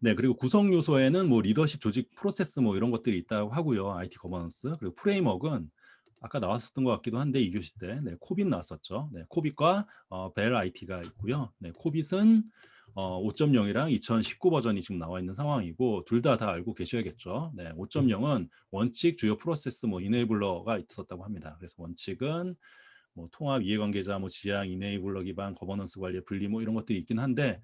네, 그리고 구성 요소에는 뭐 리더십, 조직, 프로세스 뭐 이런 것들이 있다고 하고요. IT 거버넌스. 그리고 프레임워크는 아까 나왔었던 것 같기도 한데 2교시 때, 네, 코빗 나왔었죠. 네, 코빗과 벨 IT가 있고요. 네, 코빗은 5.0이랑 2019 버전이 지금 나와 있는 상황이고, 둘 다 알고 계셔야겠죠. 네, 5.0은 원칙, 주요 프로세스, 뭐 이네이블러가 있었다고 합니다. 그래서 원칙은 뭐 통합, 이해관계자, 뭐 지향, 이네이블러 기반, 거버넌스 관리, 분리 뭐 이런 것들이 있긴 한데,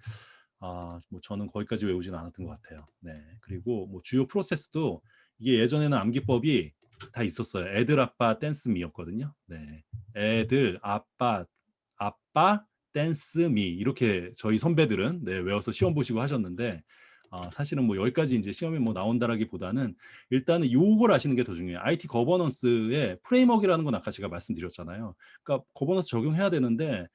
뭐 저는 거기까지 외우지는 않았던 것 같아요. 네. 그리고 뭐 주요 프로세스도 이게 예전에는 암기법이 다 있었어요. 애들 아빠 댄스미였거든요. 네. 애들 아빠 댄스미 이렇게 저희 선배들은 네, 외워서 시험 보시고 하셨는데, 사실은 뭐 여기까지 이제 시험에 뭐 나온다라기보다는 일단은 요걸 아시는 게 더 중요해요. IT 거버넌스의 프레임워크라는 건 아까 제가 말씀드렸잖아요. 그러니까 거버넌스 적용해야 되는데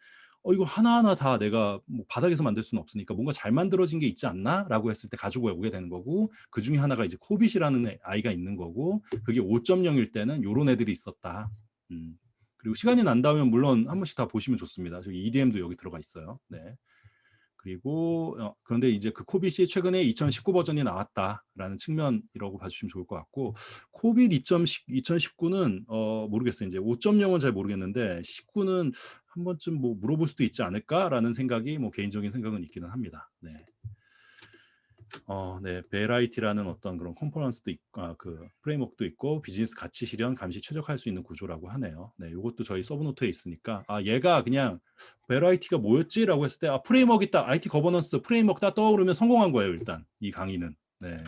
이거 하나하나 다 내가 뭐 바닥에서 만들 수는 없으니까 뭔가 잘 만들어진 게 있지 않나?라고 했을 때 가지고 오게 되는 거고, 그 중에 하나가 이제 코빗이라는 아이가 있는 거고, 그게 5.0일 때는 요런 애들이 있었다. 그리고 시간이 난다면 물론 한 번씩 다 보시면 좋습니다. 저기 EDM도 여기 들어가 있어요. 네. 그리고 그런데 이제 그 코빗이 최근에 2019 버전이 나왔다라는 측면이라고 봐주시면 좋을 것 같고, 코빗 2019는 모르겠어요. 이제 5.0은 잘 모르겠는데 19는 한 번쯤 뭐 물어볼 수도 있지 않을까라는 생각이 뭐 개인적인 생각은 있기는 합니다. 네. 네, 베라이티라는 어떤 그런 컴포넌스도 있고, 그 프레임워크도 있고, 비즈니스 가치 실현, 감시 최적화할 수 있는 구조라고 하네요. 네, 이것도 저희 서브노트에 있으니까, 얘가 그냥 베라이티가 뭐였지라고 했을 때, 프레임워크 딱 IT 거버넌스 프레임워크 딱 떠오르면 성공한 거예요. 일단 이 강의는. 네,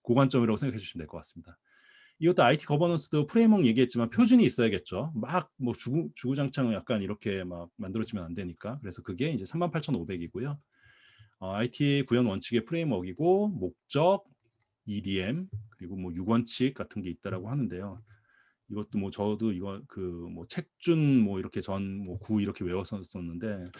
고관점이라고 생각해 주시면 될 것 같습니다. 이것도 IT 거버넌스도 프레임워크 얘기했지만 표준이 있어야겠죠. 막 뭐 주구장창 약간 이렇게 막 만들어지면 안 되니까. 그래서 그게 이제 38,500이고요. IT 구현 원칙의 프레임워크이고 목적, EDM 그리고 뭐 6원칙 같은 게 있다라고 하는데요. 이것도 뭐 저도 이거 그 뭐 책준 뭐 이렇게 전 뭐 구 이렇게 외웠었는데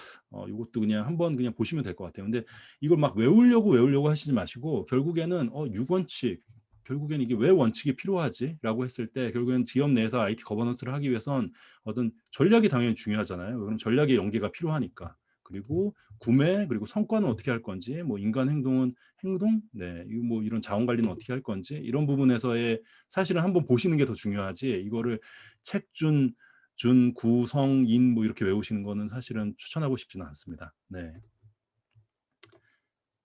이것도 그냥 한번 그냥 보시면 될 것 같아요. 근데 이걸 막 외우려고 하시지 마시고 결국에는 6원칙 결국엔 이게 왜 원칙이 필요하지라고 했을 때 결국엔 기업 내에서 IT 거버넌스를 하기 위해선 어떤 전략이 당연히 중요하잖아요. 그럼 전략의 연계가 필요하니까. 그리고 구매 그리고 성과는 어떻게 할 건지 뭐 인간 행동은 행동 네, 이거 뭐 이런 자원 관리는 어떻게 할 건지 이런 부분에서의 사실은 한번 보시는 게 더 중요하지 이거를 책준 준, 구, 성, 인 뭐 이렇게 외우시는 거는 사실은 추천하고 싶지는 않습니다. 네.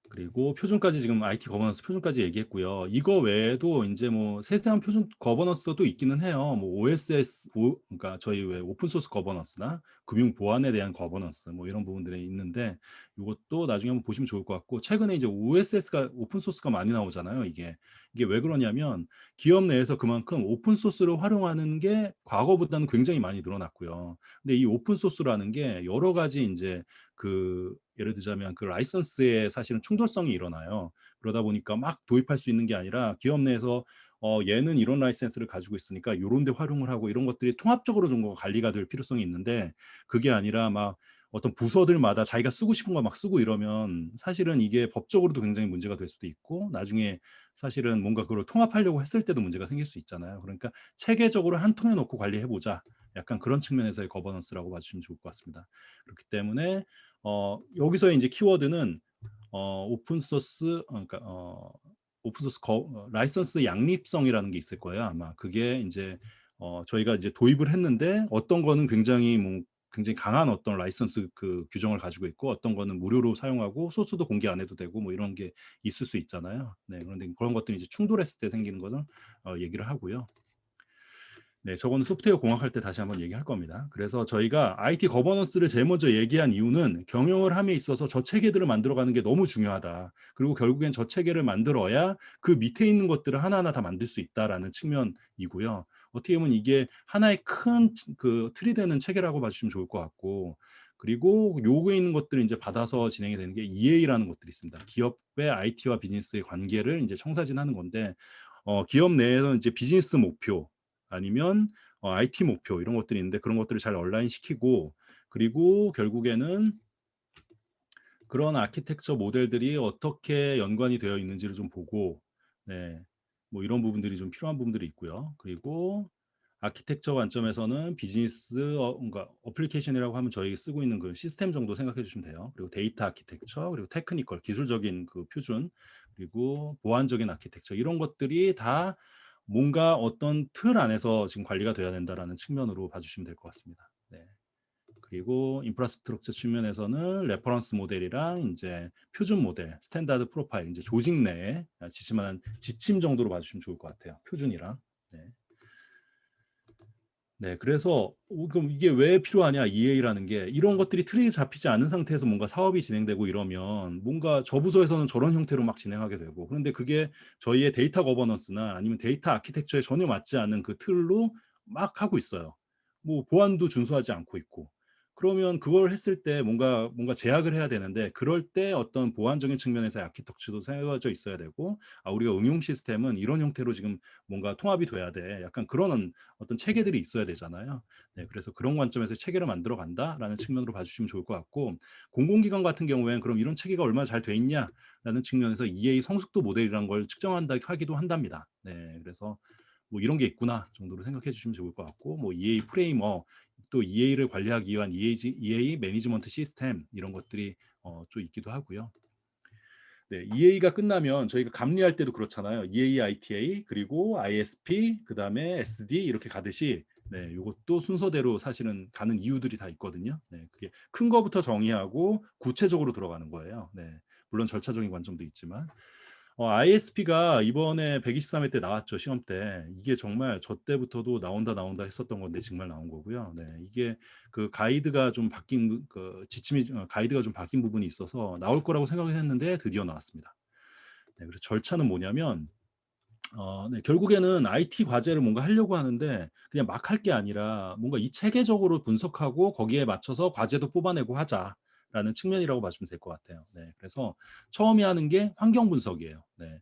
그리고 표준까지 지금 IT 거버넌스 표준까지 얘기했고요. 이거 외에도 이제 뭐 세세한 표준 거버넌스도 또 있기는 해요. 뭐 OSS, 그러니까 저희 왜 오픈 소스 거버넌스나 금융 보안에 대한 거버넌스 뭐 이런 부분들이 있는데 이것도 나중에 한번 보시면 좋을 것 같고 최근에 이제 OSS가 오픈 소스가 많이 나오잖아요. 이게 왜 그러냐면 기업 내에서 그만큼 오픈 소스를 활용하는 게 과거보다는 굉장히 많이 늘어났고요. 근데 이 오픈 소스라는 게 여러 가지 이제 그 예를 들자면 그 라이선스에 사실은 충돌성이 일어나요. 그러다 보니까 막 도입할 수 있는 게 아니라 기업 내에서 얘는 이런 라이센스를 가지고 있으니까 요런 데 활용을 하고 이런 것들이 통합적으로 좀 관리가 될 필요성이 있는데 그게 아니라 막 어떤 부서들마다 자기가 쓰고 싶은 거 막 쓰고 이러면 사실은 이게 법적으로도 굉장히 문제가 될 수도 있고 나중에 사실은 뭔가 그걸 통합하려고 했을 때도 문제가 생길 수 있잖아요. 그러니까 체계적으로 한 통에 놓고 관리해 보자. 약간 그런 측면에서의 거버넌스라고 봐주시면 좋을 것 같습니다. 그렇기 때문에 여기서 이제 키워드는 오픈 소스 그러니까 오픈 소스 라이선스 양립성이라는 게 있을 거예요. 아마 그게 이제 저희가 이제 도입을 했는데 어떤 거는 굉장히 강한 어떤 라이선스 그 규정을 가지고 있고 어떤 거는 무료로 사용하고 소스도 공개 안 해도 되고 뭐 이런 게 있을 수 있잖아요. 네, 그런데 그런 것들이 이제 충돌했을 때 생기는 거는 얘기를 하고요. 네, 저거는 소프트웨어 공학할 때 다시 한번 얘기할 겁니다. 그래서 저희가 IT 거버넌스를 제일 먼저 얘기한 이유는 경영을 함에 있어서 저 체계들을 만들어가는 게 너무 중요하다. 그리고 결국엔 저 체계를 만들어야 그 밑에 있는 것들을 하나하나 다 만들 수 있다라는 측면이고요. 어떻게 보면 이게 하나의 큰 그 틀이 되는 체계라고 봐주시면 좋을 것 같고, 그리고 요구에 있는 것들을 이제 받아서 진행이 되는 게 EA라는 것들이 있습니다. 기업의 IT와 비즈니스의 관계를 이제 청사진하는 건데, 기업 내에서 이제 비즈니스 목표 아니면 IT 목표 이런 것들이 있는데 그런 것들을 잘 얼라인 시키고 그리고 결국에는 그런 아키텍처 모델들이 어떻게 연관이 되어 있는지를 좀 보고 네, 뭐 이런 부분들이 좀 필요한 부분들이 있고요. 그리고 아키텍처 관점에서는 비즈니스 그러니까 어플리케이션이라고 하면 저희 쓰고 있는 그 시스템 정도 생각해 주시면 돼요. 그리고 데이터 아키텍처, 그리고 테크니컬 기술적인 그 표준, 그리고 보안적인 아키텍처 이런 것들이 다 뭔가 어떤 틀 안에서 지금 관리가 돼야 된다라는 측면으로 봐주시면 될 것 같습니다. 네. 그리고 인프라스트럭처 측면에서는 레퍼런스 모델이랑 이제 표준 모델, 스탠다드 프로파일, 이제 조직 내에 지침 정도로 봐주시면 좋을 것 같아요. 표준이랑. 네. 네, 그래서 그럼 이게 왜 필요하냐, EA라는 게 이런 것들이 틀이 잡히지 않은 상태에서 뭔가 사업이 진행되고 이러면 뭔가 저 부서에서는 저런 형태로 막 진행하게 되고 그런데 그게 저희의 데이터 거버넌스나 아니면 데이터 아키텍처에 전혀 맞지 않는 그 틀로 막 하고 있어요. 뭐 보안도 준수하지 않고 있고 그러면 그걸 했을 때 뭔가 제약을 해야 되는데 그럴 때 어떤 보안적인 측면에서 아키텍처도 세워져 있어야 되고 우리가 응용 시스템은 이런 형태로 지금 뭔가 통합이 돼야 돼. 약간 그런 어떤 체계들이 있어야 되잖아요. 네, 그래서 그런 관점에서 체계를 만들어 간다라는 측면으로 봐주시면 좋을 것 같고 공공기관 같은 경우에는 그럼 이런 체계가 얼마나 잘 돼 있냐라는 측면에서 EA 성숙도 모델이라는 걸 측정한다 하기도 한답니다. 네, 그래서 뭐 이런 게 있구나 정도로 생각해 주시면 좋을 것 같고 뭐 EA 프레임워크 또 EA를 관리하기 위한 EA 매니지먼트 시스템 이런 것들이 좀 있기도 하고요. 네, EA가 끝나면 저희가 감리할 때도 그렇잖아요. EA, ITA 그리고 ISP 그다음에 SD 이렇게 가듯이 네, 이것도 순서대로 사실은 가는 이유들이 다 있거든요. 네, 그게 큰 거부터 정의하고 구체적으로 들어가는 거예요. 네, 물론 절차적인 관점도 있지만 ISP가 이번에 123회 때 나왔죠, 시험 때. 이게 정말 저 때부터도 나온다 했었던 건데 정말 나온 거고요. 네, 이게 그 가이드가 좀 바뀐 그 지침이 가이드가 좀 바뀐 부분이 있어서 나올 거라고 생각을 했는데 드디어 나왔습니다. 네, 그래서 절차는 뭐냐면 네, 결국에는 IT 과제를 뭔가 하려고 하는데 그냥 막 할 게 아니라 뭔가 이 체계적으로 분석하고 거기에 맞춰서 과제도 뽑아내고 하자. 된다라는 측면이라고 봐주면 될 것 같아요. 네, 그래서 처음에 하는 게 환경 분석이에요. 네,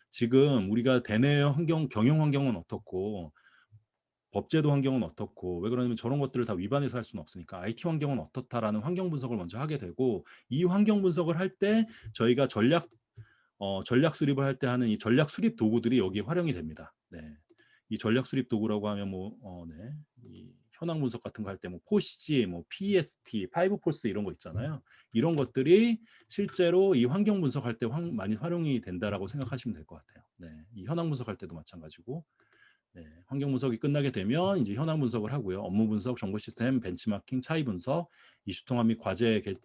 지금 우리가 대내 환경, 경영 환경은 어떻고 법제도 환경은 어떻고 왜 그러냐면 저런 것들을 다 위반해서 할 수는 없으니까 IT 환경은 어떻다라는 환경 분석을 먼저 하게 되고 이 환경 분석을 할 때 저희가 전략 수립을 할 때 하는 이 전략 수립 도구들이 여기에 활용이 됩니다. 네. 이 전략 수립 도구라고 하면 네. 이 현황 분석 같은 거 할 때 뭐 포시지, 뭐 PST, 파이브 폴스 이런 거 있잖아요. 이런 것들이 실제로 이 환경 분석할 때 많이 활용이 된다라고 생각하시면 될 것 같아요. 네. 이 현황 분석할 때도 마찬가지고 네, 환경 분석이 끝나게 되면 이제 현황 분석을 하고요. 업무 분석, 정보 시스템, 벤치마킹, 차이 분석, 이슈 통합 및 과제를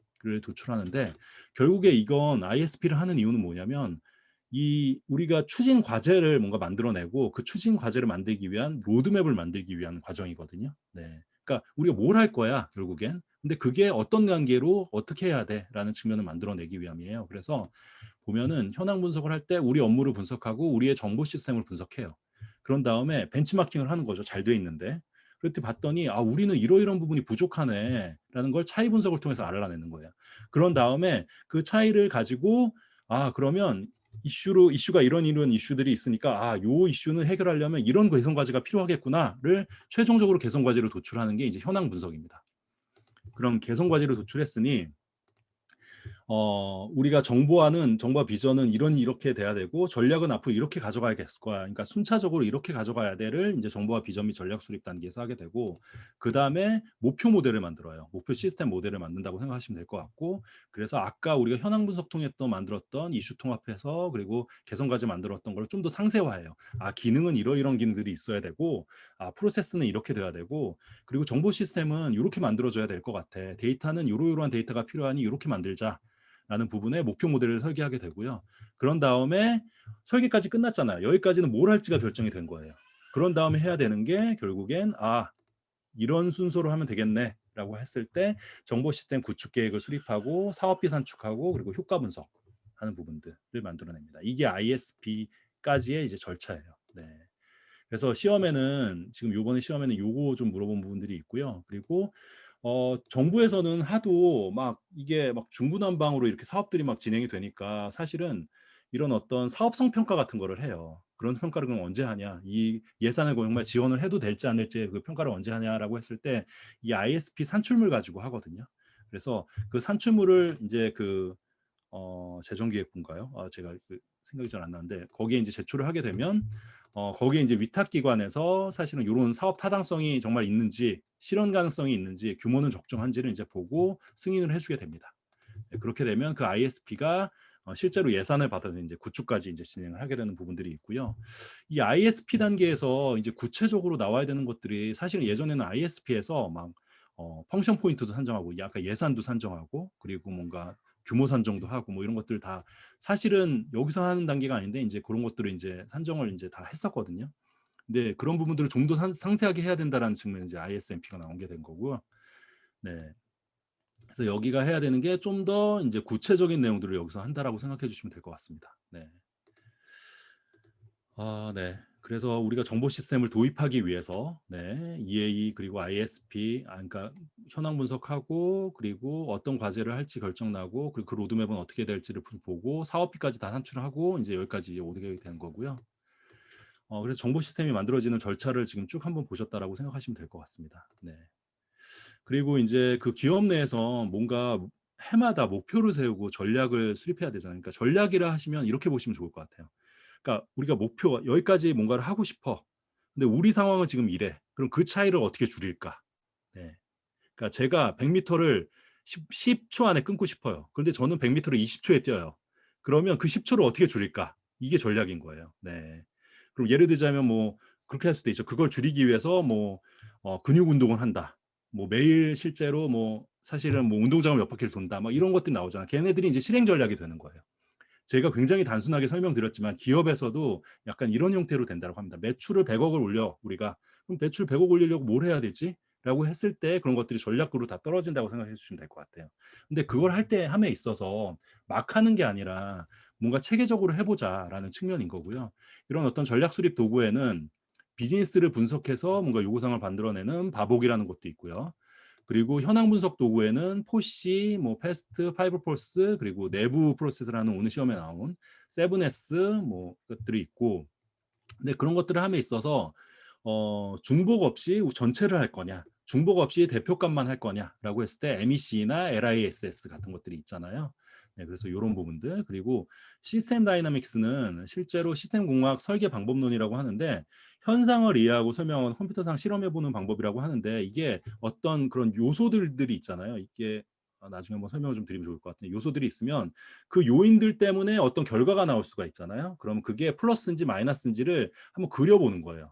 도출하는데 결국에 이건 ISP를 하는 이유는 뭐냐면 이 우리가 추진 과제를 뭔가 만들어내고 그 추진 과제를 만들기 위한 로드맵을 만들기 위한 과정이거든요. 네. 그러니까 우리가 뭘 할 거야, 결국엔. 근데 그게 어떤 단계로 어떻게 해야 돼라는 측면을 만들어내기 위함이에요. 그래서 보면은 현황 분석을 할 때 우리 업무를 분석하고 우리의 정보 시스템을 분석해요. 그런 다음에 벤치마킹을 하는 거죠. 잘 돼 있는데. 그랬더니 봤더니 아 우리는 이러이러한 부분이 부족하네라는 걸 차이 분석을 통해서 알아내는 거예요. 그런 다음에 그 차이를 가지고 아 그러면 이슈가 이런 이슈들이 있으니까 아 요 이슈는 해결하려면 이런 개선 과제가 필요하겠구나를 최종적으로 개선 과제로 도출하는 게 이제 현황 분석입니다. 그럼 개선 과제로 도출했으니 우리가 정보와 비전은 이렇게 돼야 되고 전략은 앞으로 이렇게 가져가야겠을 거야. 그러니까 순차적으로 이렇게 가져가야 돼를 이제 정보와 비전 및 전략 수립 단계에서 하게 되고 그 다음에 목표 모델을 만들어요. 목표 시스템 모델을 만든다고 생각하시면 될 것 같고 그래서 아까 우리가 현황 분석 통해서 만들었던 이슈 통합해서 그리고 개선 과제 만들었던 걸 좀 더 상세화해요. 아 기능은 이런 기능들이 있어야 되고 아 프로세스는 이렇게 돼야 되고 그리고 정보 시스템은 이렇게 만들어져야 될 것 같아. 데이터는 이러이러한 데이터가 필요하니 이렇게 만들자. 라는 부분에 목표 모델을 설계하게 되고요. 그런 다음에 설계까지 끝났잖아요. 여기까지는 뭘 할지가 결정이 된 거예요. 그런 다음에 해야 되는 게 결국엔 이런 순서로 하면 되겠네 라고 했을 때 정보 시스템 구축 계획을 수립하고 사업비 산축하고 그리고 효과 분석하는 부분들을 만들어냅니다. 이게 ISP까지의 이제 절차예요. 네. 그래서 시험에는 지금 요번에 시험에는 요거 좀 물어본 부분들이 있고요. 그리고 정부에서는 하도 막 이게 막 중구난방으로 이렇게 사업들이 막 진행이 되니까 사실은 이런 어떤 사업성 평가 같은 거를 해요. 그런 평가를 그럼 언제 하냐? 이 예산을 정말 지원을 해도 될지 안 될지 그 평가를 언제 하냐라고 했을 때 이 ISP 산출물 가지고 하거든요. 그래서 그 산출물을 이제 재정기획부인가요? 제가 생각이 잘 안 나는데 거기에 이제 제출을 하게 되면 거기에 이제 위탁 기관에서 사실은 이런 사업 타당성이 정말 있는지 실현 가능성이 있는지 규모는 적정한지를 이제 보고 승인을 해주게 됩니다. 네, 그렇게 되면 그 ISP가 실제로 예산을 받아서 이제 구축까지 이제 진행을 하게 되는 부분들이 있고요. 이 ISP 단계에서 이제 구체적으로 나와야 되는 것들이 사실은 예전에는 ISP에서 막 펑션 포인트도 산정하고 약간 예산도 산정하고 그리고 뭔가 규모 산정도 하고 뭐 이런 것들 다 사실은 여기서 하는 단계가 아닌데 이제 그런 것들을 이제 산정을 이제 다 했었거든요. 근데 그런 부분들을 좀 더 상세하게 해야 된다라는 측면에 이제 ISMP가 나오게 된 거고요. 네. 그래서 여기가 해야 되는 게 좀 더 이제 구체적인 내용들을 여기서 한다라고 생각해 주시면 될 것 같습니다. 네. 네. 그래서 우리가 정보 시스템을 도입하기 위해서 네, EA 그리고 ISP 그러니까 현황 분석하고 그리고 어떤 과제를 할지 결정나고 그리고 그 로드맵은 어떻게 될지를 보고 사업비까지 다 산출하고 이제 여기까지 오게 된 거고요. 그래서 정보 시스템이 만들어지는 절차를 지금 쭉 한번 보셨다라고 생각하시면 될 것 같습니다. 네. 그리고 이제 그 기업 내에서 뭔가 해마다 목표를 세우고 전략을 수립해야 되잖아요. 그러니까 전략이라 하시면 이렇게 보시면 좋을 것 같아요. 그러니까 우리가 목표 여기까지 뭔가를 하고 싶어. 근데 우리 상황은 지금 이래. 그럼 그 차이를 어떻게 줄일까? 네. 그러니까 제가 100m를 10초 안에 끊고 싶어요. 그런데 저는 100m를 20초에 뛰어요. 그러면 그 10초를 어떻게 줄일까? 이게 전략인 거예요. 네. 그럼 예를 들자면 뭐 그렇게 할 수도 있죠. 그걸 줄이기 위해서 뭐 근육 운동을 한다. 뭐 매일 실제로 뭐 사실은 뭐 운동장을 몇 바퀴를 돈다. 막 이런 것들이 나오잖아. 걔네들이 이제 실행 전략이 되는 거예요. 제가 굉장히 단순하게 설명드렸지만 기업에서도 약간 이런 형태로 된다고 합니다. 매출을 100억을 올려 우리가 그럼 매출 100억 올리려고 뭘 해야 되지? 라고 했을 때 그런 것들이 전략으로 다 떨어진다고 생각해 주시면 될 것 같아요. 근데 그걸 할 때 함에 있어서 막 하는 게 아니라 뭔가 체계적으로 해보자라는 측면인 거고요. 이런 어떤 전략 수립 도구에는 비즈니스를 분석해서 뭔가 요구사항을 만들어내는 바복이라는 것도 있고요. 그리고 현황 분석 도구에는 포시, 뭐 패스트, 파이브폴스, 그리고 내부 프로세스라는 오늘 시험에 나온 7S 뭐 것들이 있고, 근데 그런 것들을 함에 있어서 중복 없이 전체를 할 거냐, 중복 없이 대표값만 할 거냐라고 했을 때 MEC나 LISS 같은 것들이 있잖아요. 네, 그래서 이런 부분들. 그리고 시스템 다이나믹스는 실제로 시스템 공학 설계 방법론이라고 하는데, 현상을 이해하고 설명하고 컴퓨터상 실험해보는 방법이라고 하는데, 이게 어떤 그런 요소들이 있잖아요. 이게 나중에 한번 설명을 좀 드리면 좋을 것 같은데, 요소들이 있으면 그 요인들 때문에 어떤 결과가 나올 수가 있잖아요. 그럼 그게 플러스인지 마이너스인지를 한번 그려보는 거예요.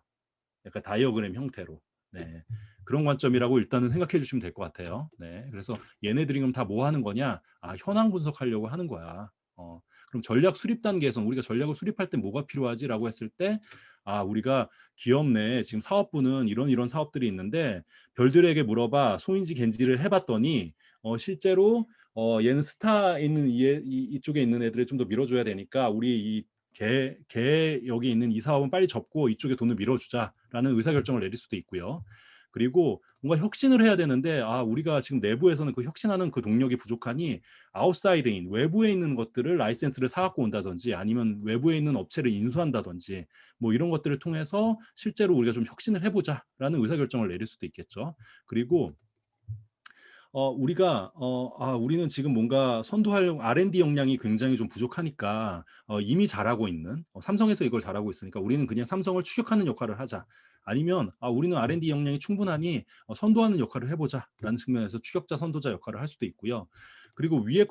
약간 다이어그램 형태로. 네. 그런 관점이라고 일단은 생각해 주시면 될 것 같아요. 네. 그래서 얘네들이 그럼 다 뭐 하는 거냐? 아, 현황 분석하려고 하는 거야. 그럼 전략 수립 단계에서 우리가 전략을 수립할 때 뭐가 필요하지라고 했을 때, 아, 우리가 기업 내에 지금 사업부는 이런 사업들이 있는데 별들에게 물어봐 소인지 겐지를 해봤더니 실제로 얘는 스타 있는 이쪽에 있는 애들을 좀 더 밀어줘야 되니까 우리 개 여기 있는 이 사업은 빨리 접고 이쪽에 돈을 밀어주자라는 의사결정을 내릴 수도 있고요. 그리고 뭔가 혁신을 해야 되는데, 아, 우리가 지금 내부에서는 그 혁신하는 그 동력이 부족하니 아웃사이드인 외부에 있는 것들을 라이센스를 사갖고 온다든지 아니면 외부에 있는 업체를 인수한다든지 뭐 이런 것들을 통해서 실제로 우리가 좀 혁신을 해보자라는 의사결정을 내릴 수도 있겠죠. 그리고 우리는 지금 뭔가 선도할 R&D 역량이 굉장히 좀 부족하니까 이미 잘하고 있는 삼성에서 이걸 잘하고 있으니까 우리는 그냥 삼성을 추격하는 역할을 하자. 아니면 우리는 R&D 역량이 충분하니 선도하는 역할을 해보자라는 측면에서 추격자 선도자 역할을 할 수도 있고요. 그리고 위에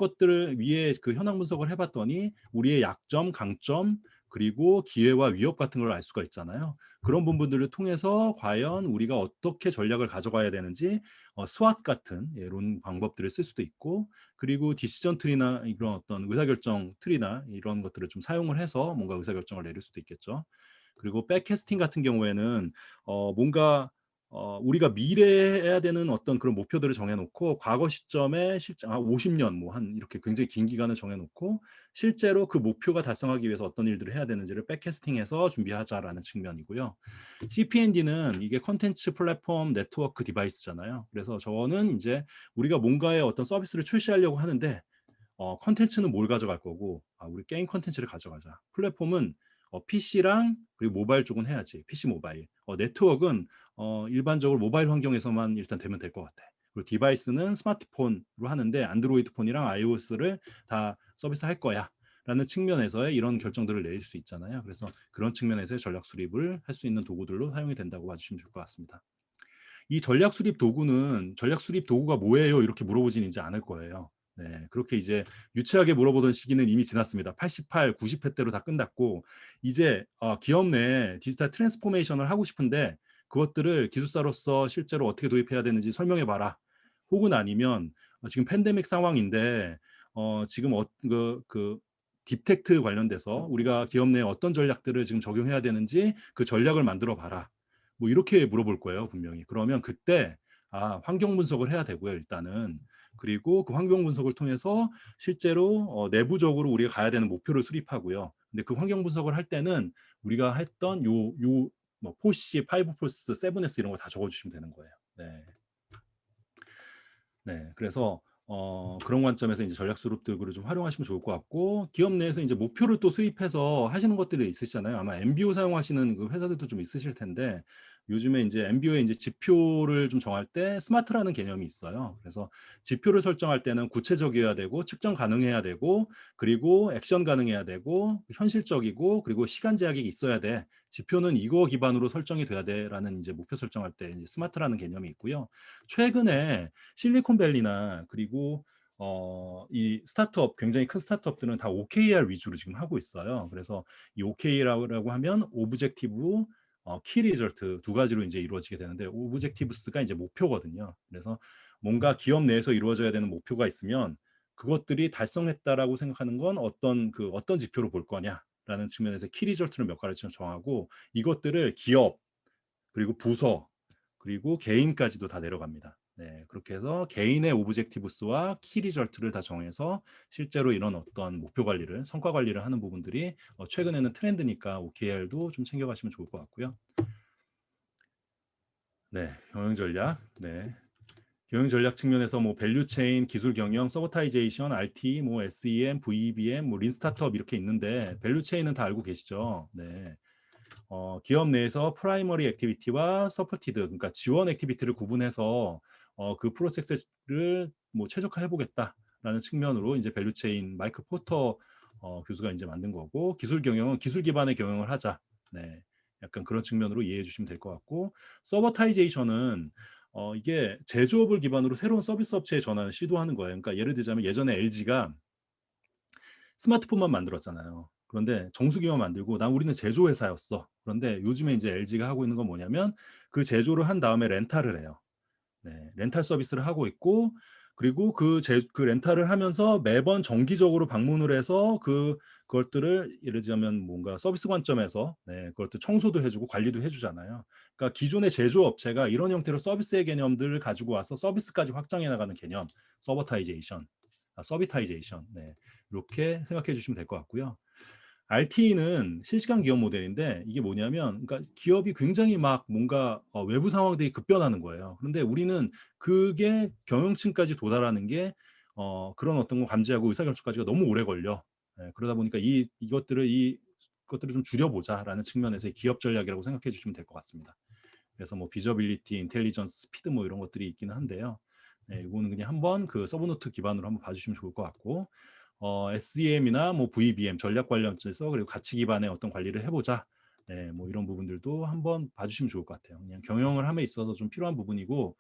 그 현황 분석을 해봤더니 우리의 약점, 강점, 그리고 기회와 위협 같은 걸 알 수가 있잖아요. 그런 부분들을 통해서 과연 우리가 어떻게 전략을 가져가야 되는지 스왓 같은 이런 방법들을 쓸 수도 있고, 그리고 디시전 트리나 이런 어떤 의사결정 트리나 이런 것들을 좀 사용을 해서 뭔가 의사결정을 내릴 수도 있겠죠. 그리고 백캐스팅 같은 경우에는 뭔가 우리가 미래에 해야 되는 어떤 그런 목표들을 정해놓고 과거 시점에 실제 50년 뭐 한 이렇게 굉장히 긴 기간을 정해놓고 실제로 그 목표가 달성하기 위해서 어떤 일들을 해야 되는지를 백캐스팅해서 준비하자라는 측면이고요. CPND는 이게 컨텐츠 플랫폼 네트워크 디바이스잖아요. 그래서 저는 이제 우리가 뭔가의 어떤 서비스를 출시하려고 하는데 컨텐츠는 뭘 가져갈 거고, 우리 게임 컨텐츠를 가져가자. 플랫폼은 PC랑 그리고 모바일 쪽은 해야지. PC 모바일. 네트워크는 일반적으로 모바일 환경에서만 일단 되면 될 것 같아. 그리고 디바이스는 스마트폰으로 하는데 안드로이드 폰이랑 iOS를 다 서비스 할 거야. 라는 측면에서의 이런 결정들을 내릴 수 있잖아요. 그래서 그런 측면에서의 전략 수립을 할 수 있는 도구들로 사용이 된다고 봐주시면 좋을 것 같습니다. 이 전략 수립 도구가 뭐예요? 이렇게 물어보진 이제 않을 거예요. 네, 그렇게 이제 유치하게 물어보던 시기는 이미 지났습니다. 88, 90회 때로 다 끝났고, 이제 기업 내 디지털 트랜스포메이션을 하고 싶은데 그것들을 기술사로서 실제로 어떻게 도입해야 되는지 설명해 봐라. 혹은 아니면 지금 팬데믹 상황인데 지금 그 딥텍트 관련돼서 우리가 기업 내에 어떤 전략들을 지금 적용해야 되는지 그 전략을 만들어 봐라. 뭐 이렇게 물어볼 거예요, 분명히. 그러면 그때 환경 분석을 해야 되고요, 일단은. 그리고 그 환경 분석을 통해서 실제로 내부적으로 우리가 가야 되는 목표를 수립하고요. 근데 그 환경 분석을 할 때는 우리가 했던 뭐 포시, 파이브폴스, 세븐에스 이런 거 다 적어주시면 되는 거예요. 네. 네, 그래서 그런 관점에서 이제 전략 수립 도구를 좀 활용하시면 좋을 것 같고, 기업 내에서 이제 목표를 또 수립해서 하시는 것들이 있으시잖아요. 아마 MBO 사용하시는 그 회사들도 좀 있으실 텐데, 요즘에 이제 MBO에 이제 지표를 좀 정할 때 스마트라는 개념이 있어요. 그래서 지표를 설정할 때는 구체적이어야 되고, 측정 가능해야 되고, 그리고 액션 가능해야 되고, 현실적이고, 그리고 시간 제약이 있어야 돼. 지표는 이거 기반으로 설정이 돼야 돼라는 이제 목표 설정할 때 이제 스마트라는 개념이 있고요. 최근에 실리콘밸리나 그리고 이 스타트업 굉장히 큰 스타트업들은 다 OKR 위주로 지금 하고 있어요. 그래서 이 OKR이라고 하면 오브젝티브, 키 리절트 두 가지로 이제 이루어지게 되는데, 오브젝티브스가 이제 목표거든요. 그래서 뭔가 기업 내에서 이루어져야 되는 목표가 있으면 그것들이 달성했다라고 생각하는 건 어떤 지표로 볼 거냐라는 측면에서 키 리절트를 몇 가지 정하고, 이것들을 기업 그리고 부서 그리고 개인까지도 다 내려갑니다. 네, 그렇게 해서 개인의 오브젝티브스와 키 리절트를 다 정해서 실제로 이런 어떤 목표 관리를, 성과 관리를 하는 부분들이 최근에는 트렌드니까 OKR도 좀 챙겨가시면 좋을 것 같고요. 네, 경영 전략. 네, 경영 전략 측면에서 뭐 밸류 체인, 기술 경영, 서버타이제이션, RT, 뭐 SEM, VBM, 뭐 린 스타트업 이렇게 있는데 밸류 체인은 다 알고 계시죠? 네. 기업 내에서 프라이머리 액티비티와 서포티드, 그러니까 지원 액티비티를 구분해서 그 프로세스를 뭐 최적화해 보겠다라는 측면으로 이제 밸류 체인 마이클 포터 교수가 이제 만든 거고, 기술 경영은 기술 기반의 경영을 하자. 네. 약간 그런 측면으로 이해해 주시면 될 것 같고, 서버타이제이션은 이게 제조업을 기반으로 새로운 서비스 업체에 전환을 시도하는 거예요. 그러니까 예를 들자면 예전에 LG가 스마트폰만 만들었잖아요. 그런데 정수기만 만들고 난 우리는 제조 회사였어. 그런데 요즘에 이제 LG가 하고 있는 건 뭐냐면 그 제조를 한 다음에 렌탈을 해요. 네, 렌탈 서비스를 하고 있고, 그리고 그 렌탈을 하면서 매번 정기적으로 방문을 해서 그것들을 예를 들자면 뭔가 서비스 관점에서 그것들 청소도 해주고 관리도 해주잖아요. 그러니까 기존의 제조업체가 이런 형태로 서비스의 개념들을 가지고 와서 서비스까지 확장해 나가는 개념, 서버타이제이션, 서비타이제이션, 이렇게 생각해 주시면 될 것 같고요. RT는 실시간 기업 모델인데 이게 뭐냐면, 그러니까 기업이 굉장히 막 뭔가 외부 상황들이 급변하는 거예요. 그런데 우리는 그게 경영층까지 도달하는 게 그런 어떤 거 감지하고 의사결정까지가 너무 오래 걸려. 그러다 보니까 이것들을 좀 줄여보자라는 측면에서의 기업 전략이라고 생각해 주시면 될 것 같습니다. 그래서 뭐 비저빌리티, 인텔리전스, 스피드 뭐 이런 것들이 있기는 한데요. 이거는 그냥 한번 그 서브노트 기반으로 한번 봐주시면 좋을 것 같고, SEM이나 뭐 VBM 전략 관련해서 그리고 가치 기반의 어떤 관리를 해보자. 뭐 이런 부분들도 한번 봐주시면 좋을 것 같아요. 그냥 경영을 함에 있어서 좀 필요한 부분이고,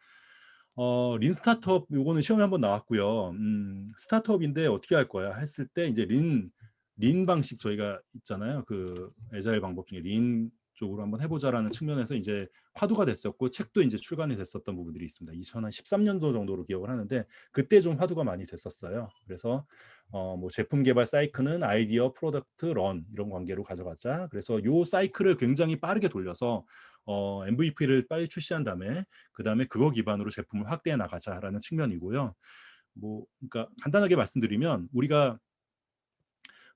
린 스타트업 요거는 시험에 한번 나왔고요. 스타트업인데 어떻게 할 거야 했을 때 이제 린 방식 저희가 있잖아요. 그 애자일 방법 중에 린 쪽으로 한번 해보자라는 측면에서 이제 화두가 됐었고 책도 이제 출간이 됐었던 부분들이 있습니다. 2013년도 정도로 기억을 하는데 그때 좀 화두가 많이 됐었어요. 그래서 뭐 제품 개발 사이클은 아이디어, 프로덕트, 런 이런 관계로 가져가자. 그래서 요 사이클을 굉장히 빠르게 돌려서 MVP를 빨리 출시한 다음에 그 다음에 그거 기반으로 제품을 확대해 나가자라는 측면이고요. 뭐 그러니까 간단하게 말씀드리면 우리가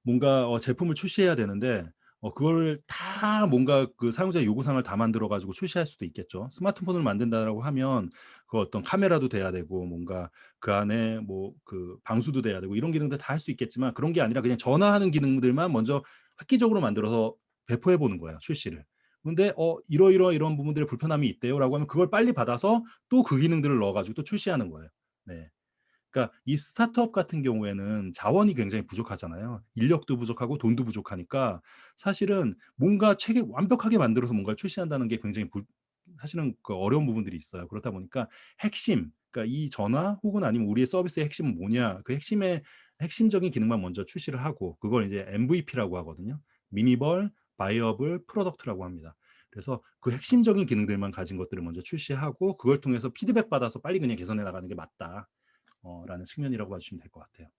뭔가 제품을 출시해야 되는데 그걸 다 뭔가 그 사용자 요구사항을 다 만들어 가지고 출시할 수도 있겠죠. 스마트폰을 만든다라고 하면 그 어떤 카메라도 돼야 되고 뭔가 그 안에 뭐 그 방수도 돼야 되고 이런 기능들 다 할 수 있겠지만 그런 게 아니라 그냥 전화하는 기능들만 먼저 획기적으로 만들어서 배포해 보는 거예요, 출시를. 근데 이런 부분들의 불편함이 있대요라고 하면 그걸 빨리 받아서 또 그 기능들을 넣어 가지고 또 출시하는 거예요. 네. 그러니까 이 스타트업 같은 경우에는 자원이 굉장히 부족하잖아요. 인력도 부족하고 돈도 부족하니까 사실은 뭔가 체계 완벽하게 만들어서 뭔가를 출시한다는 게 굉장히 사실은 그 어려운 부분들이 있어요. 그렇다 보니까 핵심, 그러니까 이 전화 혹은 아니면 우리의 서비스의 핵심은 뭐냐? 그 핵심적인 기능만 먼저 출시를 하고 그걸 이제 MVP라고 하거든요. 미니멀, 바이어블, 프로덕트라고 합니다. 그래서 그 핵심적인 기능들만 가진 것들을 먼저 출시하고 그걸 통해서 피드백 받아서 빨리 그냥 개선해 나가는 게 맞다. 라는 측면이라고 봐주시면 될 것 같아요.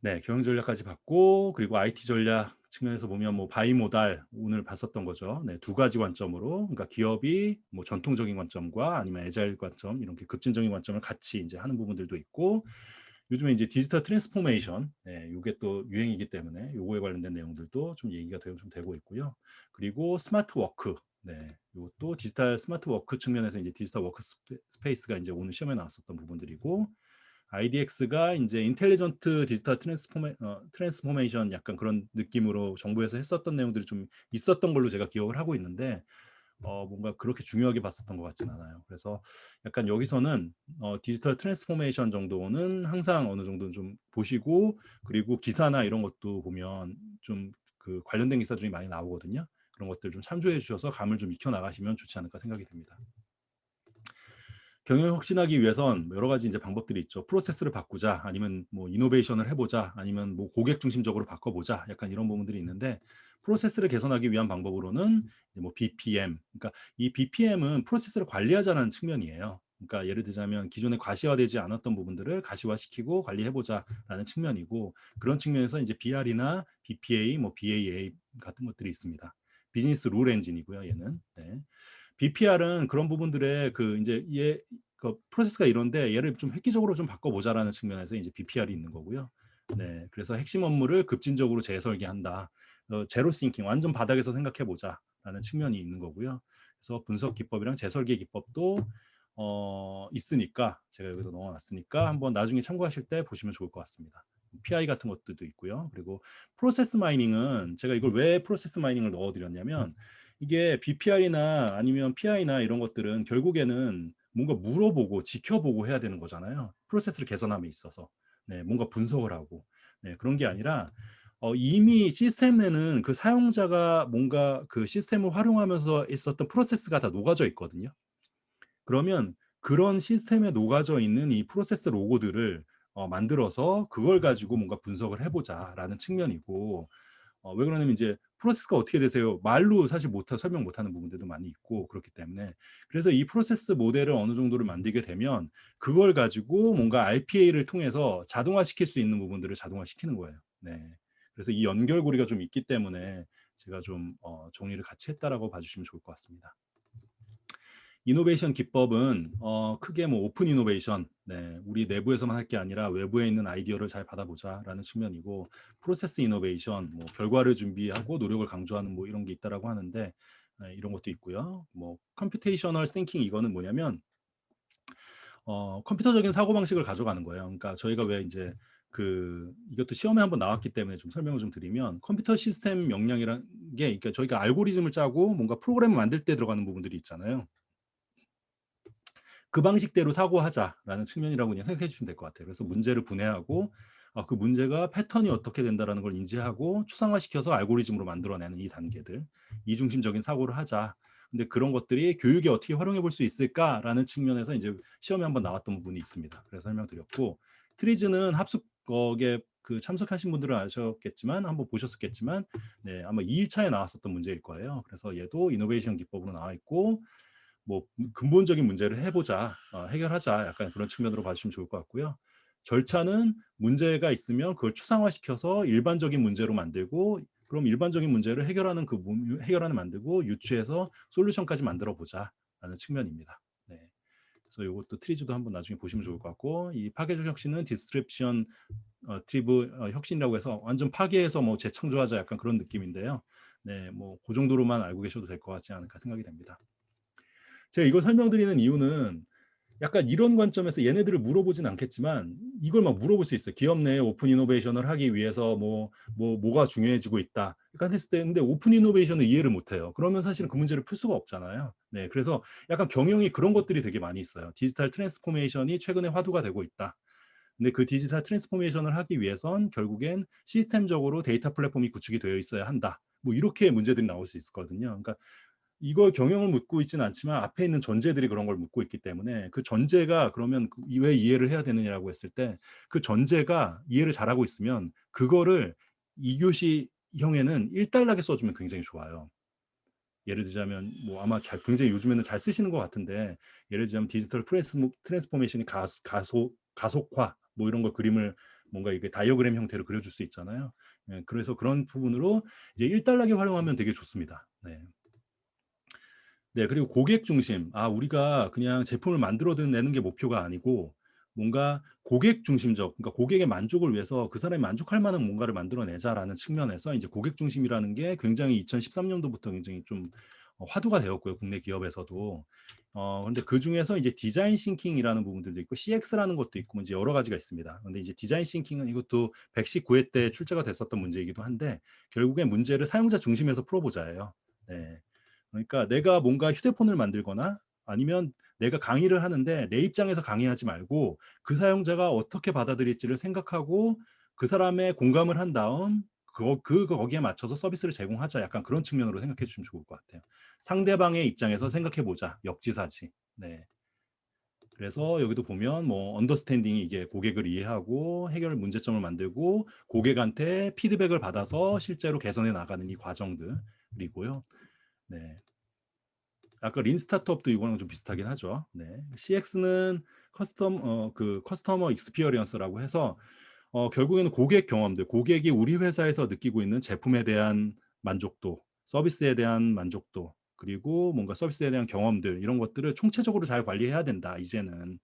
네, 경영 전략까지 봤고, 그리고 IT 전략 측면에서 보면 뭐 바이모달 오늘 봤었던 거죠. 네, 두 가지 관점으로, 그러니까 기업이 뭐 전통적인 관점과 아니면 애자일 관점 이렇게 급진적인 관점을 같이 이제 하는 부분들도 있고, 요즘에 이제 디지털 트랜스포메이션, 이게 또 유행이기 때문에 요거에 관련된 내용들도 좀 얘기가 좀 되고 있고요. 그리고 스마트 워크, 이것도 디지털 스마트 워크 측면에서 이제 디지털 워크 스페이스가 이제 오늘 시험에 나왔었던 부분들이고, IDX가 이제 인텔리전트 디지털 트랜스포메이션 약간 그런 느낌으로 정부에서 했었던 내용들이 좀 있었던 걸로 제가 기억을 하고 있는데 뭔가 그렇게 중요하게 봤었던 것 같진 않아요. 그래서 약간 여기서는 디지털 트랜스포메이션 정도는 항상 어느 정도는 좀 보시고 그리고 기사나 이런 것도 보면 좀 그 관련된 기사들이 많이 나오거든요. 그런 것들 좀 참조해 주셔서 감을 좀 익혀 나가시면 좋지 않을까 생각이 됩니다. 경영 혁신하기 위해선 여러 가지 이제 방법들이 있죠. 프로세스를 바꾸자, 아니면 뭐 이노베이션을 해보자, 아니면 뭐 고객 중심적으로 바꿔보자, 약간 이런 부분들이 있는데 프로세스를 개선하기 위한 방법으로는 이제 뭐 BPM, 그러니까 이 BPM은 프로세스를 관리하자는 측면이에요. 그러니까 예를 들자면 기존에 가시화되지 않았던 부분들을 가시화시키고 관리해보자라는 측면이고 그런 측면에서 이제 BR이나 BPA, 뭐 BAA 같은 것들이 있습니다. 비즈니스 룰 엔진이고요, 얘는. 네. BPR은 그런 부분들의 그 이제 그 프로세스가 이런데 얘를 좀 획기적으로 좀 바꿔보자라는 측면에서 이제 BPR이 있는 거고요. 네, 그래서 핵심 업무를 급진적으로 재설계한다. 제로 싱킹, 완전 바닥에서 생각해보자라는 측면이 있는 거고요. 그래서 분석 기법이랑 재설계 기법도 있으니까 제가 여기서 넣어놨으니까 한번 나중에 참고하실 때 보시면 좋을 것 같습니다. PI 같은 것들도 있고요. 그리고 프로세스 마이닝은 제가 이걸 왜 프로세스 마이닝을 넣어드렸냐면 이게 BPR이나 아니면 PI나 이런 것들은 결국에는 뭔가 물어보고 지켜보고 해야 되는 거잖아요. 프로세스를 개선함에 있어서. 네, 뭔가 분석을 하고. 네, 그런 게 아니라 이미 시스템에는 그 사용자가 뭔가 그 시스템을 활용하면서 있었던 프로세스가 다 녹아져 있거든요. 그러면 그런 시스템에 녹아져 있는 이 프로세스 로고들을 만들어서 그걸 가지고 뭔가 분석을 해보자라는 측면이고, 왜 그러냐면 이제 프로세스가 어떻게 되세요? 말로 사실 설명 못하는 부분들도 많이 있고 그렇기 때문에 그래서 이 프로세스 모델을 어느 정도를 만들게 되면 그걸 가지고 뭔가 RPA를 통해서 자동화시킬 수 있는 부분들을 자동화시키는 거예요. 네. 그래서 이 연결고리가 좀 있기 때문에 제가 좀 정리를 같이 했다라고 봐주시면 좋을 것 같습니다. 이노베이션 기법은 크게 뭐 오픈 이노베이션, 네, 우리 내부에서만 할 게 아니라 외부에 있는 아이디어를 잘 받아보자라는 측면이고, 프로세스 이노베이션, 뭐 결과를 준비하고 노력을 강조하는 뭐 이런 게 있다라고 하는데, 네, 이런 것도 있고요. 뭐 컴퓨테이셔널 싱킹 이거는 뭐냐면 컴퓨터적인 사고 방식을 가져가는 거예요. 그러니까 저희가 왜 이제 이것도 시험에 한번 나왔기 때문에 좀 설명을 좀 드리면 컴퓨터 시스템 역량이란 게 그러니까 저희가 알고리즘을 짜고 뭔가 프로그램을 만들 때 들어가는 부분들이 있잖아요. 그 방식대로 사고하자라는 측면이라고 그냥 생각해 주시면 될 것 같아요. 그래서 문제를 분해하고 그 문제가 패턴이 어떻게 된다라는 걸 인지하고 추상화시켜서 알고리즘으로 만들어내는 이 단계들, 이중심적인 사고를 하자. 근데 그런 것들이 교육에 어떻게 활용해 볼 수 있을까라는 측면에서 이제 시험에 한번 나왔던 부분이 있습니다. 그래서 설명드렸고, 트리즈는 합숙에 참석하신 분들은 아셨겠지만 한번 보셨겠지만 네, 아마 2일차에 나왔었던 문제일 거예요. 그래서 얘도 이노베이션 기법으로 나와 있고 뭐 근본적인 문제를 해보자, 해결하자 약간 그런 측면으로 봐주시면 좋을 것 같고요. 절차는 문제가 있으면 그걸 추상화시켜서 일반적인 문제로 만들고 그럼 일반적인 문제를 해결하는 해결하는 만들고 유추해서 솔루션까지 만들어 보자라는 측면입니다. 네. 그래서 이것도 트리즈도 한번 나중에 보시면 좋을 것 같고 이 파괴적 혁신은 디스트립션 트리브 혁신이라고 해서 완전 파괴해서 뭐 재창조하자 약간 그런 느낌인데요. 네, 뭐 그 정도로만 알고 계셔도 될 것 같지 않을까 생각이 됩니다. 제가 이걸 설명드리는 이유는 약간 이런 관점에서 얘네들을 물어보진 않겠지만 이걸 막 물어볼 수 있어요. 기업 내에 오픈 이노베이션을 하기 위해서 뭐가 중요해지고 있다. 약간 했을 때 근데 오픈 이노베이션을 이해를 못 해요. 그러면 사실은 그 문제를 풀 수가 없잖아요. 네, 그래서 약간 경영이 그런 것들이 되게 많이 있어요. 디지털 트랜스포메이션이 최근에 화두가 되고 있다. 근데 그 디지털 트랜스포메이션을 하기 위해선 결국엔 시스템적으로 데이터 플랫폼이 구축이 되어 있어야 한다. 뭐 이렇게 문제들이 나올 수 있거든요. 그러니까 이걸 경영을 묻고 있지는 않지만 앞에 있는 전제들이 그런 걸 묻고 있기 때문에 그 전제가 그러면 왜 이해를 해야 되느냐라고 했을 때 그 전제가 이해를 잘하고 있으면 그거를 2교시형에는 1단락에 써주면 굉장히 좋아요. 예를 들자면 뭐 아마 굉장히 요즘에는 잘 쓰시는 것 같은데 예를 들자면 디지털 트랜스포메이션이 가속화 뭐 이런 걸 그림을 뭔가 이게 다이어그램 형태로 그려줄 수 있잖아요. 예, 그래서 그런 부분으로 이제 1단락에 활용하면 되게 좋습니다. 네. 네, 그리고 고객 중심. 우리가 그냥 제품을 만들어내는 게 목표가 아니고 뭔가 고객 중심적, 그러니까 고객의 만족을 위해서 그 사람이 만족할 만한 뭔가를 만들어내자라는 측면에서 이제 고객 중심이라는 게 굉장히 2013년도부터 굉장히 좀 화두가 되었고요, 국내 기업에서도. 근데 그 중에서 이제 디자인 싱킹이라는 부분들도 있고 CX라는 것도 있고 이제 여러 가지가 있습니다. 근데 이제 디자인 싱킹은 이것도 119회 때 출제가 됐었던 문제이기도 한데 결국에 문제를 사용자 중심에서 풀어보자예요. 네. 그러니까 내가 뭔가 휴대폰을 만들거나 아니면 내가 강의를 하는데 내 입장에서 강의하지 말고 그 사용자가 어떻게 받아들일지를 생각하고 그 사람의 공감을 한 다음 거기에 맞춰서 서비스를 제공하자 약간 그런 측면으로 생각해 주시면 좋을 것 같아요. 상대방의 입장에서 생각해 보자. 역지사지. 네. 그래서 여기도 보면 뭐 언더스탠딩이 이게 고객을 이해하고 해결 문제점을 만들고 고객한테 피드백을 받아서 실제로 개선해 나가는 이 과정들이고요. 네. 아까 린 스타트업도 이거랑 좀 비슷하긴 하죠. 네. CX는 커스터머 익스피리언스라고 해서 결국에는 고객 경험들, 고객이 우리 회사에서 느끼고 있는 제품에 대한 만족도, 서비스에 대한 만족도, 그리고 뭔가 서비스에 대한 경험들 이런 것들을 총체적으로 잘 관리해야 된다. 이제는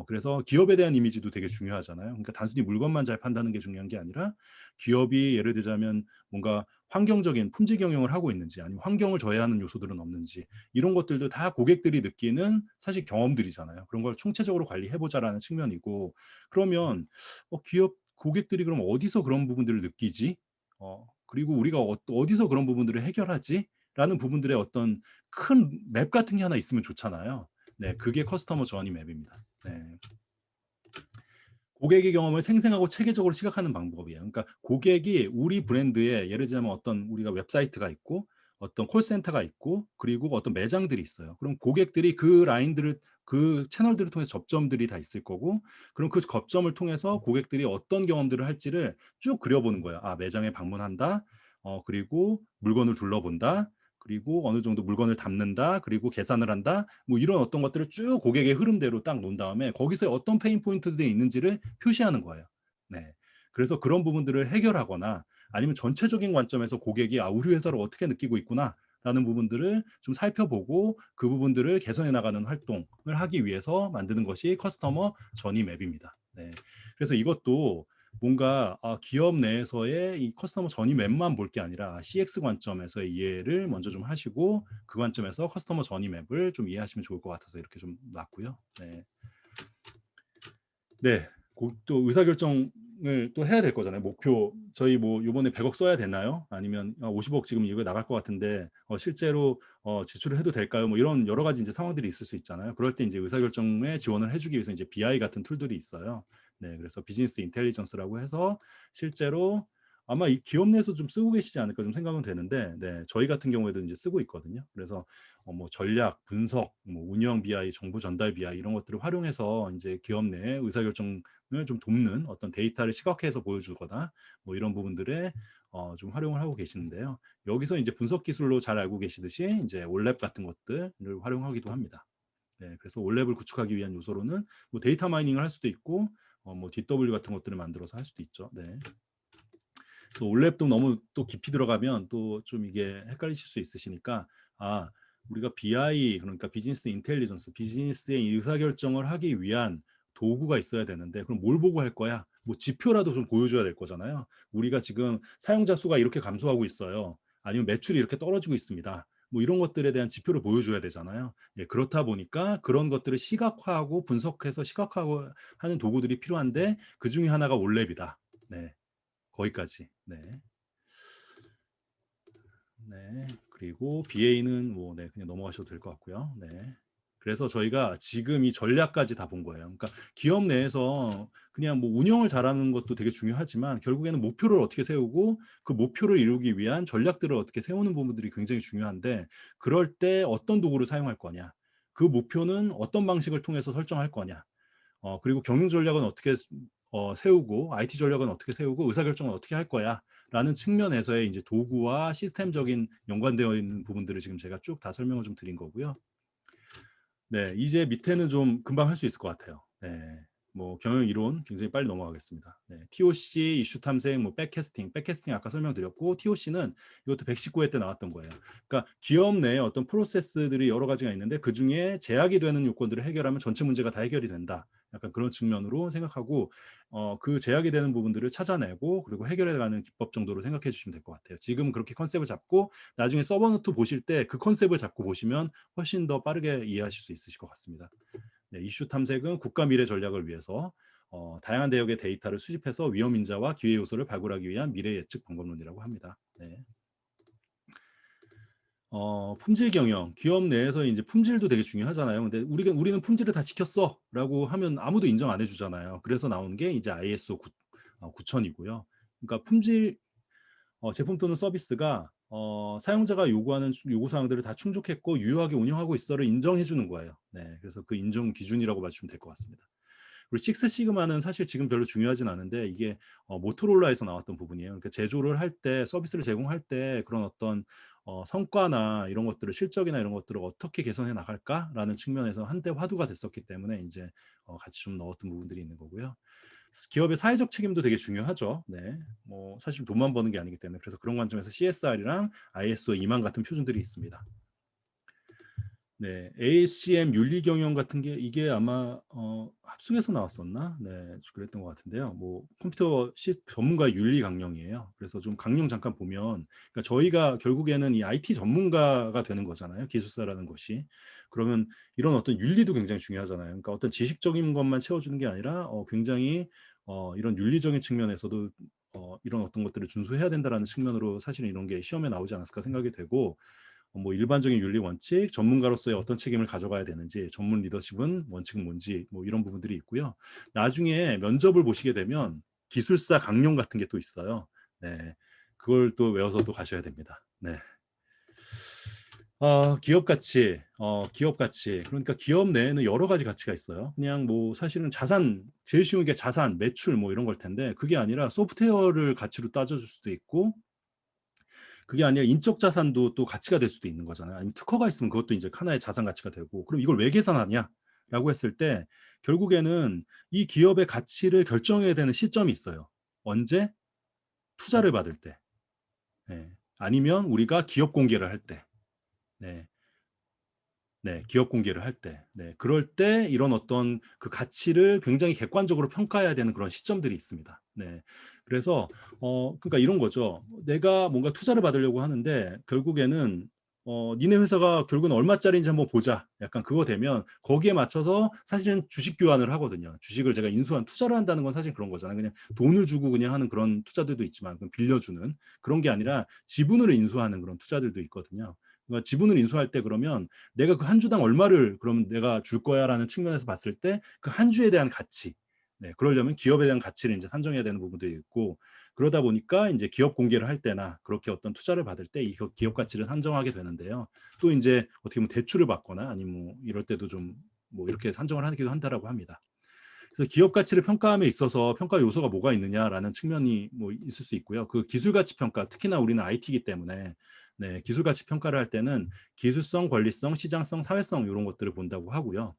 그래서 기업에 대한 이미지도 되게 중요하잖아요. 그러니까 단순히 물건만 잘 판다는 게 중요한 게 아니라 기업이 예를 들자면 뭔가 환경적인 품질 경영을 하고 있는지 아니면 환경을 저해하는 요소들은 없는지 이런 것들도 다 고객들이 느끼는 사실 경험들이잖아요. 그런 걸 총체적으로 관리해보자라는 측면이고 그러면 기업 고객들이 그럼 어디서 그런 부분들을 느끼지? 그리고 우리가 어디서 그런 부분들을 해결하지? 라는 부분들의 어떤 큰 맵 같은 게 하나 있으면 좋잖아요. 네, 그게 커스터머 저니 맵입니다. 네. 고객의 경험을 생생하고 체계적으로 시각하는 방법이에요. 그러니까 고객이 우리 브랜드에 예를 들자면 어떤 우리가 웹사이트가 있고 어떤 콜센터가 있고 그리고 어떤 매장들이 있어요. 그럼 고객들이 그 라인들을 그 채널들을 통해서 접점들이 다 있을 거고 그럼 그 접점을 통해서 고객들이 어떤 경험들을 할지를 쭉 그려보는 거예요. 아, 매장에 방문한다. 그리고 물건을 둘러본다. 그리고 어느 정도 물건을 담는다. 그리고 계산을 한다. 뭐 이런 어떤 것들을 쭉 고객의 흐름대로 딱 놓은 다음에 거기서 어떤 페인 포인트들이 있는지를 표시하는 거예요. 네. 그래서 그런 부분들을 해결하거나 아니면 전체적인 관점에서 고객이 우리 회사를 어떻게 느끼고 있구나라는 부분들을 좀 살펴보고 그 부분들을 개선해 나가는 활동을 하기 위해서 만드는 것이 커스터머 전이 맵입니다. 네. 그래서 이것도 뭔가 기업 내에서의 이 커스터머 전이 맵만 볼 게 아니라 CX 관점에서의 이해를 먼저 좀 하시고 그 관점에서 커스터머 전이 맵을 좀 이해하시면 좋을 것 같아서 이렇게 좀 놨고요. 네. 네. 또 의사결정을 또 해야 될 거잖아요. 목표 저희 뭐 요번에 100억 써야 되나요? 아니면 50억 지금 이거 나갈 것 같은데 실제로 지출을 해도 될까요? 뭐 이런 여러 가지 이제 상황들이 있을 수 있잖아요. 그럴 때 이제 의사결정에 지원을 해주기 위해서 이제 BI 같은 툴들이 있어요. 네, 그래서 비즈니스 인텔리전스라고 해서 실제로 아마 이 기업 내에서 좀 쓰고 계시지 않을까 좀 생각은 되는데, 네, 저희 같은 경우에도 이제 쓰고 있거든요. 그래서 뭐 전략, 분석, 뭐 운영 BI, 정보 전달 BI 이런 것들을 활용해서 이제 기업 내 의사결정을 좀 돕는 어떤 데이터를 시각화해서 보여주거나 뭐 이런 부분들에 좀 활용을 하고 계시는데요. 여기서 이제 분석 기술로 잘 알고 계시듯이 이제 올랩 같은 것들을 활용하기도 합니다. 네, 그래서 올랩을 구축하기 위한 요소로는 뭐 데이터 마이닝을 할 수도 있고 뭐 DW 같은 것들을 만들어서 할 수도 있죠. 네. 또 올랩도 너무 또 깊이 들어가면 또 좀 이게 헷갈리실 수 있으시니까 우리가 BI 그러니까 비즈니스 인텔리전스 비즈니스의 의사결정을 하기 위한 도구가 있어야 되는데 그럼 뭘 보고 할 거야? 뭐 지표라도 좀 보여줘야 될 거잖아요. 우리가 지금 사용자 수가 이렇게 감소하고 있어요. 아니면 매출이 이렇게 떨어지고 있습니다. 뭐 이런 것들에 대한 지표를 보여줘야 되잖아요. 예, 그렇다 보니까 그런 것들을 시각화하고 분석해서 시각화하고 하는 도구들이 필요한데 그 중에 하나가 올랩이다. 네. 거기까지. 네. 네. 그리고 BA는 뭐 네, 그냥 넘어가셔도 될 것 같고요. 네. 그래서 저희가 지금 이 전략까지 다 본 거예요. 그러니까 기업 내에서 그냥 뭐 운영을 잘하는 것도 되게 중요하지만 결국에는 목표를 어떻게 세우고 그 목표를 이루기 위한 전략들을 어떻게 세우는 부분들이 굉장히 중요한데 그럴 때 어떤 도구를 사용할 거냐. 그 목표는 어떤 방식을 통해서 설정할 거냐. 그리고 경영 전략은 어떻게 세우고 IT 전략은 어떻게 세우고 의사결정은 어떻게 할 거야라는 측면에서의 이제 도구와 시스템적인 연관되어 있는 부분들을 지금 제가 쭉 다 설명을 좀 드린 거고요. 네, 이제 밑에는 좀 금방 할 수 있을 것 같아요. 네, 뭐 경영 이론 굉장히 빨리 넘어가겠습니다. 네, TOC, 이슈 탐색, 뭐 백캐스팅 아까 설명드렸고 TOC는 이것도 119회 때 나왔던 거예요. 그러니까 기업 내에 어떤 프로세스들이 여러 가지가 있는데 그 중에 제약이 되는 요건들을 해결하면 전체 문제가 다 해결이 된다. 약간 그런 측면으로 생각하고 그 제약이 되는 부분들을 찾아내고 그리고 해결해가는 기법 정도로 생각해 주시면 될 것 같아요. 지금 그렇게 컨셉을 잡고 나중에 서버노트 보실 때 그 컨셉을 잡고 보시면 훨씬 더 빠르게 이해하실 수 있으실 것 같습니다. 네, 이슈 탐색은 국가 미래 전략을 위해서 다양한 대역의 데이터를 수집해서 위험 인자와 기회 요소를 발굴하기 위한 미래 예측 방법론이라고 합니다. 네. 품질 경영, 기업 내에서 이제 품질도 되게 중요하잖아요. 근데 우리는 품질을 다 지켰어라고 하면 아무도 인정 안 해주잖아요. 그래서 나온 게 이제 ISO 9000이고요. 그러니까 품질 제품 또는 서비스가 사용자가 요구하는 요구 사항들을 다 충족했고 유효하게 운영하고 있어를 인정해 주는 거예요. 네, 그래서 그 인정 기준이라고 봐주시면 될 것 같습니다. 그리고 식스 시그마는 사실 지금 별로 중요하진 않은데 이게 모토로라에서 나왔던 부분이에요. 그러니까 제조를 할 때 서비스를 제공할 때 그런 어떤 성과나 이런 것들을 실적이나 이런 것들을 어떻게 개선해 나갈까라는 측면에서 한때 화두가 됐었기 때문에 이제 같이 좀 넣었던 부분들이 있는 거고요. 기업의 사회적 책임도 되게 중요하죠. 네, 뭐 사실 돈만 버는 게 아니기 때문에 그래서 그런 관점에서 CSR이랑 ISO 2만 같은 표준들이 있습니다. 네, ACM 윤리 경영 같은 게 이게 아마 합숙에서 나왔었나? 네, 그랬던 것 같은데요. 뭐 컴퓨터 전문가 윤리 강령이에요. 그래서 좀 강령 잠깐 보면, 그러니까 저희가 결국에는 이 IT 전문가가 되는 거잖아요. 기술사라는 것이. 그러면 이런 어떤 윤리도 굉장히 중요하잖아요. 그러니까 어떤 지식적인 것만 채워주는 게 아니라 굉장히 이런 윤리적인 측면에서도 이런 어떤 것들을 준수해야 된다라는 측면으로 사실은 이런 게 시험에 나오지 않았을까 생각이 되고. 뭐 일반적인 윤리 원칙, 전문가로서의 어떤 책임을 가져가야 되는지, 전문 리더십은 원칙은 뭔지, 뭐 이런 부분들이 있고요. 나중에 면접을 보시게 되면 기술사 강령 같은 게 또 있어요. 네, 그걸 또 외워서 또 가셔야 됩니다. 네. 기업 가치. 그러니까 기업 내에는 여러 가지 가치가 있어요. 그냥 뭐 사실은 자산, 제일 쉬운 게 자산, 매출 뭐 이런 걸 텐데, 그게 아니라 소프트웨어를 가치로 따져줄 수도 있고, 그게 아니라 인적 자산도 또 가치가 될 수도 있는 거잖아요. 아니면 특허가 있으면 그것도 이제 하나의 자산 가치가 되고. 그럼 이걸 왜 계산하냐라고 했을 때 결국에는 이 기업의 가치를 결정해야 되는 시점이 있어요. 언제? 투자를 받을 때. 네. 아니면 우리가 기업 공개를 할 때. 네. 네, 기업 공개를 할 때. 네, 그럴 때 이런 어떤 그 가치를 굉장히 객관적으로 평가해야 되는 그런 시점들이 있습니다. 네. 그래서 그러니까 이런 거죠. 내가 뭔가 투자를 받으려고 하는데 결국에는 니네 회사가 결국은 얼마짜리인지 한번 보자. 약간 그거 되면 거기에 맞춰서 사실은 주식 교환을 하거든요. 주식을 제가 투자를 한다는 건 사실 그런 거잖아요. 그냥 돈을 주고 그냥 하는 그런 투자들도 있지만 빌려주는 그런 게 아니라 지분을 인수하는 그런 투자들도 있거든요. 그러니까 지분을 인수할 때 그러면 내가 그 한 주당 얼마를 그럼 내가 줄 거야라는 측면에서 봤을 때 그 한 주에 대한 가치, 네, 그러려면 기업에 대한 가치를 이제 산정해야 되는 부분도 있고 그러다 보니까 이제 기업 공개를 할 때나 그렇게 어떤 투자를 받을 때 이 기업 가치를 산정하게 되는데요. 또 이제 어떻게 보면 대출을 받거나 아니면 뭐 이럴 때도 좀 뭐 이렇게 산정을 하기도 한다라고 합니다. 그래서 기업 가치를 평가함에 있어서 평가 요소가 뭐가 있느냐라는 측면이 뭐 있을 수 있고요. 그 기술 가치 평가, 특히나 우리는 IT이기 때문에 네, 기술 가치 평가를 할 때는 기술성, 권리성, 시장성, 사회성 이런 것들을 본다고 하고요.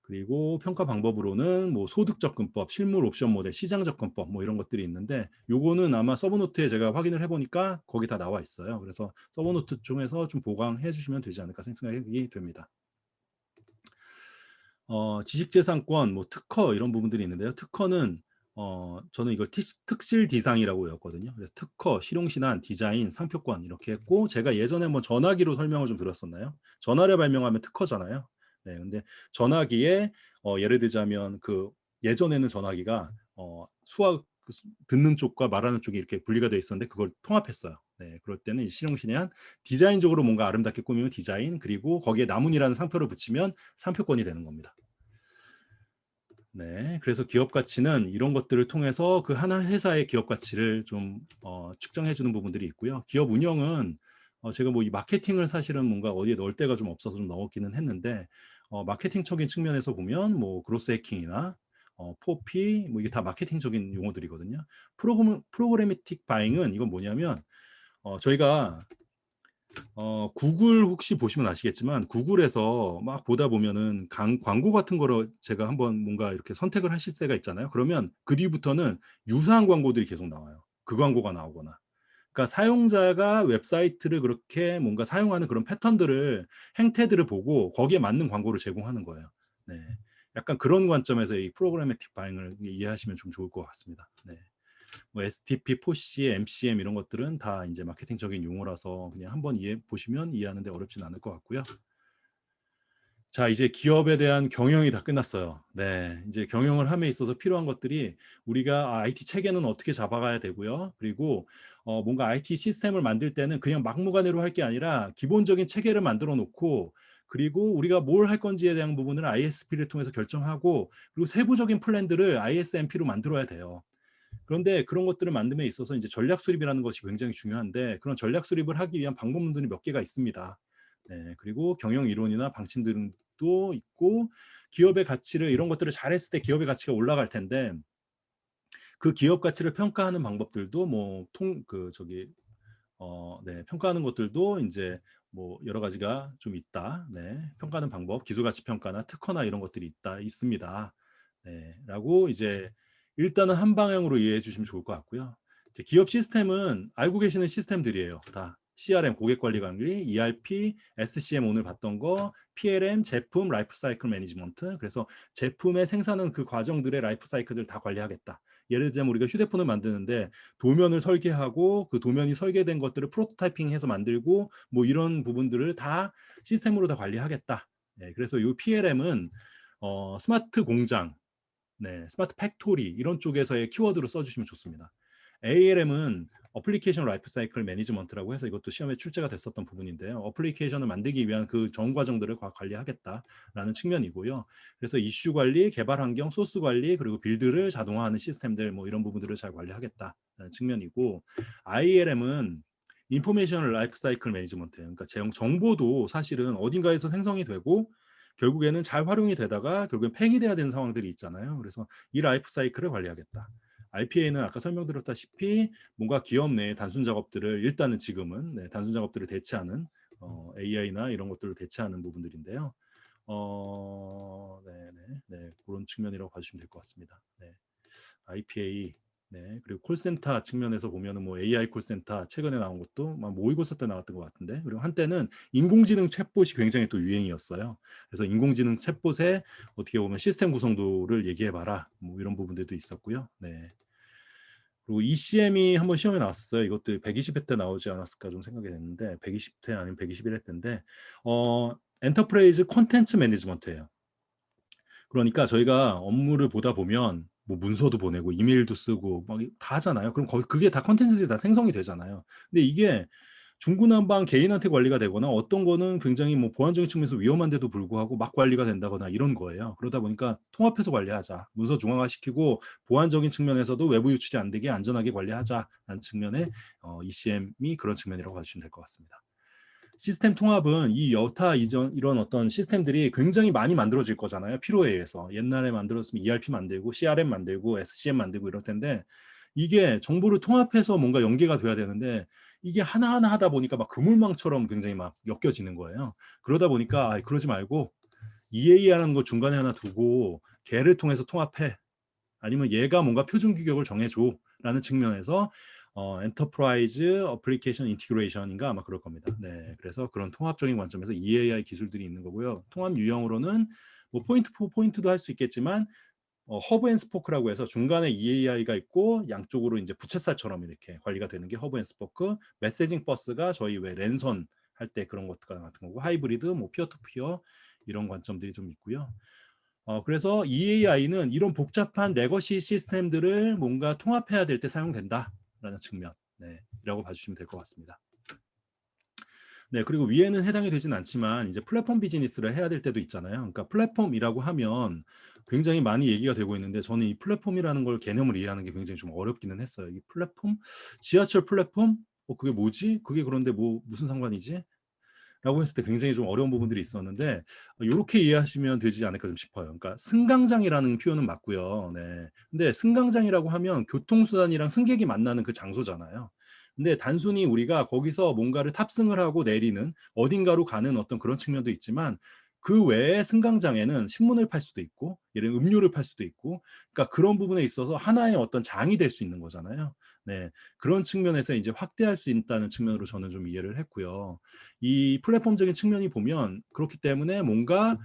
그리고 평가 방법으로는 뭐 소득 접근법, 실물 옵션 모델, 시장 접근법 뭐 이런 것들이 있는데 요거는 아마 서브노트에 제가 확인을 해보니까 거기 다 나와 있어요. 그래서 서브노트 중에서 좀 보강해 주시면 되지 않을까 생각이 됩니다. 지식재산권, 뭐 특허 이런 부분들이 있는데요. 특허는 저는 이걸 특실 디상이라고 외웠거든요. 그래서 특허, 실용신안, 디자인, 상표권 이렇게 했고 제가 예전에 뭐 전화기로 설명을 좀 드렸었나요? 전화를 발명하면 특허잖아요. 네, 근데 전화기에 예를 들자면 그 예전에는 전화기가 수학 듣는 쪽과 말하는 쪽이 이렇게 분리가 돼 있었는데 그걸 통합했어요. 네, 그럴 때는 실용신안, 디자인적으로 뭔가 아름답게 꾸미면 디자인, 그리고 거기에 나문이라는 상표를 붙이면 상표권이 되는 겁니다. 네, 그래서 기업 가치는 이런 것들을 통해서 그 하나 회사의 기업 가치를 좀 측정해 주는 부분들이 있고요. 기업 운영은 제가 뭐 이 마케팅을 사실은 뭔가 어디에 넣을 데가 좀 없어서 좀 넣었기는 했는데 마케팅적인 측면에서 보면 뭐 그로스 해킹이나 포피 뭐 이게 다 마케팅적인 용어들이거든요. 프로그래미틱 바잉은 이건 뭐냐면 저희가 구글 혹시 보시면 아시겠지만 구글에서 막 보다 보면은 광고 같은 거를 제가 한번 뭔가 이렇게 선택을 하실 때가 있잖아요. 그러면 그 뒤부터는 유사한 광고들이 계속 나와요. 그 광고가 나오거나. 그러니까 사용자가 웹사이트를 그렇게 뭔가 사용하는 그런 패턴들을 행태들을 보고 거기에 맞는 광고를 제공하는 거예요. 네. 약간 그런 관점에서 이 프로그래매틱 바잉을 이해하시면 좀 좋을 것 같습니다. 네. 뭐 STP, 포시, MCM 이런 것들은 다 이제 마케팅적인 용어라서 그냥 한번 이해 보시면 이해하는데 어렵진 않을 것 같고요. 자, 이제 기업에 대한 경영이 다 끝났어요. 네, 이제 경영을 함에 있어서 필요한 것들이 우리가 IT 체계는 어떻게 잡아가야 되고요. 그리고 뭔가 IT 시스템을 만들 때는 그냥 막무가내로 할 게 아니라 기본적인 체계를 만들어 놓고 그리고 우리가 뭘 할 건지에 대한 부분을 ISP를 통해서 결정하고 그리고 세부적인 플랜들을 ISMP로 만들어야 돼요. 그런데 그런 것들을 만듦에 있어서 이제 전략 수립이라는 것이 굉장히 중요한데 그런 전략 수립을 하기 위한 방법론들이 몇 개가 있습니다. 네, 그리고 경영 이론이나 방침들도 있고 기업의 가치를 이런 것들을 잘했을 때 기업의 가치가 올라갈 텐데 그 기업 가치를 평가하는 방법들도 뭐 네, 평가하는 것들도 이제 뭐 여러 가지가 좀 있다. 네, 평가하는 방법, 기술 가치 평가나 특허나 이런 것들이 있습니다. 네, 라고 이제 일단은 한 방향으로 이해해 주시면 좋을 것 같고요. 이제 기업 시스템은 알고 계시는 시스템들이에요. 다. CRM 고객 관리 관리, ERP, SCM 오늘 봤던 거, PLM 제품 라이프 사이클 매니지먼트. 그래서 제품의 생산은 그 과정들의 라이프 사이클을 다 관리하겠다. 예를 들자면 우리가 휴대폰을 만드는데 도면을 설계하고 그 도면이 설계된 것들을 프로토타이핑해서 만들고 뭐 이런 부분들을 다 시스템으로 다 관리하겠다. 네, 그래서 이 PLM은 스마트 공장, 네, 스마트 팩토리 이런 쪽에서의 키워드로 써주시면 좋습니다. ALM은 어플리케이션 라이프 사이클 매니지먼트라고 해서 이것도 시험에 출제가 됐었던 부분인데요. 어플리케이션을 만들기 위한 그 전 과정들을 관리하겠다라는 측면이고요. 그래서 이슈 관리, 개발 환경, 소스 관리, 그리고 빌드를 자동화하는 시스템들 뭐 이런 부분들을 잘 관리하겠다라는 측면이고, ILM은 인포메이션 라이프 사이클 매니지먼트예요. 그러니까 정보도 사실은 어딘가에서 생성이 되고 결국에는 잘 활용이 되다가 결국엔 폐기돼야 되는 상황들이 있잖아요. 그래서 이 라이프 사이클을 관리하겠다. RPA는 아까 설명드렸다시피 뭔가 기업 내 단순 작업들을 일단은 지금은 네, 단순 작업들을 대체하는 AI나 이런 것들을 대체하는 부분들인데요. 네, 그런 측면이라고 봐주시면 될 것 같습니다. 네, IPA 네, 그리고 콜센터 측면에서 보면은 뭐 AI 콜센터 최근에 나온 것도 막 모의고사 때 나왔던 것 같은데, 그리고 한때는 인공지능 챗봇이 굉장히 또 유행이었어요. 그래서 인공지능 챗봇의 어떻게 보면 시스템 구성도를 얘기해봐라 뭐 이런 부분들도 있었고요. 네. 그리고 ECM이 한번 시험에 나왔어요. 이것도 120회 때 나오지 않았을까 좀 생각이 됐는데 120회 아니면 121회 때인데 엔터프라이즈 콘텐츠 매니지먼트예요. 그러니까 저희가 업무를 보다 보면 뭐 문서도 보내고 이메일도 쓰고 막 다 하잖아요. 그럼 그게 다 컨텐츠들이 다 생성이 되잖아요. 근데 이게 중구난방 개인한테 관리가 되거나 어떤 거는 굉장히 뭐 보안적인 측면에서 위험한데도 불구하고 막 관리가 된다거나 이런 거예요. 그러다 보니까 통합해서 관리하자. 문서 중앙화시키고 보안적인 측면에서도 외부 유출이 안 되게 안전하게 관리하자라는 측면에 ECM이 그런 측면이라고 봐주시면 될 것 같습니다. 시스템 통합은 이 여타 이런 어떤 시스템들이 굉장히 많이 만들어질 거잖아요. 필요에 의해서. 옛날에 만들었으면 ERP 만들고 CRM 만들고 SCM 만들고 이럴 텐데 이게 정보를 통합해서 뭔가 연계가 돼야 되는데 이게 하나하나 하다 보니까 막 그물망처럼 굉장히 막 엮여지는 거예요. 그러다 보니까 그러지 말고 EA라는 거 중간에 하나 두고 걔를 통해서 통합해. 아니면 얘가 뭔가 표준 규격을 정해줘라는 측면에서 엔터프라이즈 어플리케이션 인티그레이션인가 아마 그럴 겁니다. 네, 그래서 그런 통합적인 관점에서 EAI 기술들이 있는 거고요. 통합 유형으로는 뭐 포인트 포 포인트도 할 수 있겠지만 허브 앤 스포크라고 해서 중간에 EAI가 있고 양쪽으로 이제 부채살처럼 이렇게 관리가 되는 게 허브 앤 스포크, 메시징 버스가 저희 왜 랜선 할 때 그런 것 같은 거고, 하이브리드, 뭐 피어 투 피어 이런 관점들이 좀 있고요. 그래서 EAI는 이런 복잡한 레거시 시스템들을 뭔가 통합해야 될 때 사용된다라는 측면, 네, 이라고 봐주시면 될 것 같습니다. 네, 그리고 위에는 해당이 되진 않지만 이제 플랫폼 비즈니스를 해야 될 때도 있잖아요. 그러니까 플랫폼이라고 하면 굉장히 많이 얘기가 되고 있는데 저는 이 플랫폼이라는 걸 개념을 이해하는 게 굉장히 좀 어렵기는 했어요. 이 플랫폼, 지하철 플랫폼, 그게 뭐지? 그게 그런데 뭐 무슨 상관이지? 라고 했을 때 굉장히 좀 어려운 부분들이 있었는데 이렇게 이해하시면 되지 않을까 좀 싶어요. 그러니까 승강장이라는 표현은 맞고요. 네. 근데 승강장이라고 하면 교통수단이랑 승객이 만나는 그 장소잖아요. 근데 단순히 우리가 거기서 뭔가를 탑승을 하고 내리는 어딘가로 가는 어떤 그런 측면도 있지만 그 외에 승강장에는 신문을 팔 수도 있고 예를 들면 음료를 팔 수도 있고 그러니까 그런 부분에 있어서 하나의 어떤 장이 될 수 있는 거잖아요. 네. 그런 측면에서 이제 확대할 수 있다는 측면으로 저는 좀 이해를 했고요. 이 플랫폼적인 측면이 보면 그렇기 때문에 뭔가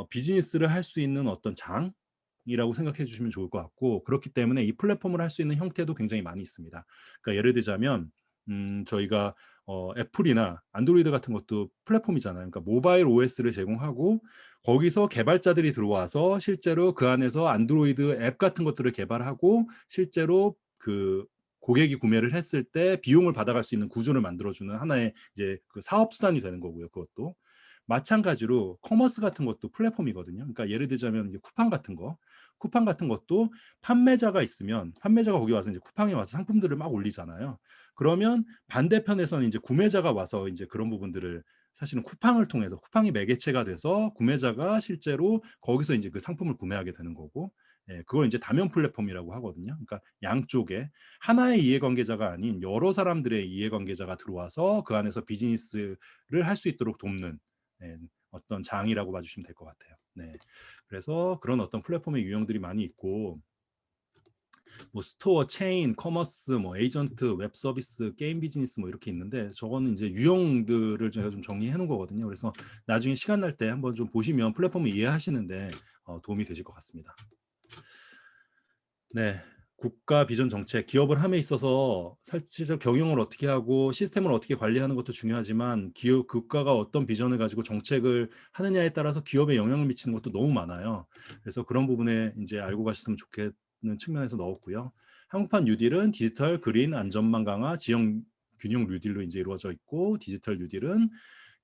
비즈니스를 할 수 있는 어떤 장이라고 생각해 주시면 좋을 것 같고 그렇기 때문에 이 플랫폼을 할 수 있는 형태도 굉장히 많이 있습니다. 그러니까 예를 들자면 저희가 애플이나 안드로이드 같은 것도 플랫폼이잖아요. 그러니까 모바일 OS를 제공하고 거기서 개발자들이 들어와서 실제로 그 안에서 안드로이드 앱 같은 것들을 개발하고 실제로 그 고객이 구매를 했을 때 비용을 받아갈 수 있는 구조를 만들어주는 하나의 이제 그 사업 수단이 되는 거고요. 그것도 마찬가지로 커머스 같은 것도 플랫폼이거든요. 그러니까 예를 들자면 이제 쿠팡 같은 것도 판매자가 있으면 판매자가 거기 와서 이제 쿠팡에 와서 상품들을 막 올리잖아요. 그러면 반대편에서는 이제 구매자가 와서 이제 그런 부분들을 사실은 쿠팡을 통해서 쿠팡이 매개체가 돼서 구매자가 실제로 거기서 이제 그 상품을 구매하게 되는 거고, 예, 그걸 이제 다면 플랫폼이라고 하거든요. 그러니까 양쪽에 하나의 이해관계자가 아닌 여러 사람들의 이해관계자가 들어와서 그 안에서 비즈니스를 할 수 있도록 돕는 네, 어떤 장이라고 봐주시면 될 것 같아요. 네, 그래서 그런 어떤 플랫폼의 유형들이 많이 있고 뭐 스토어, 체인, 커머스, 뭐 에이전트, 웹 서비스, 게임 비즈니스 뭐 이렇게 있는데 저거는 이제 유형들을 제가 좀 정리해 놓은 거거든요. 그래서 나중에 시간 날 때 한번 좀 보시면 플랫폼을 이해하시는데 도움이 되실 것 같습니다. 네. 국가 비전 정책, 기업을 함에 있어서 실질적 경영을 어떻게 하고 시스템을 어떻게 관리하는 것도 중요하지만 기업 국가가 어떤 비전을 가지고 정책을 하느냐에 따라서 기업에 영향을 미치는 것도 너무 많아요. 그래서 그런 부분에 이제 알고 가셨으면 좋겠는 측면에서 넣었고요. 한국판 뉴딜은 디지털, 그린, 안전망 강화, 지형 균형 뉴딜로 이제 이루어져 있고 디지털 뉴딜은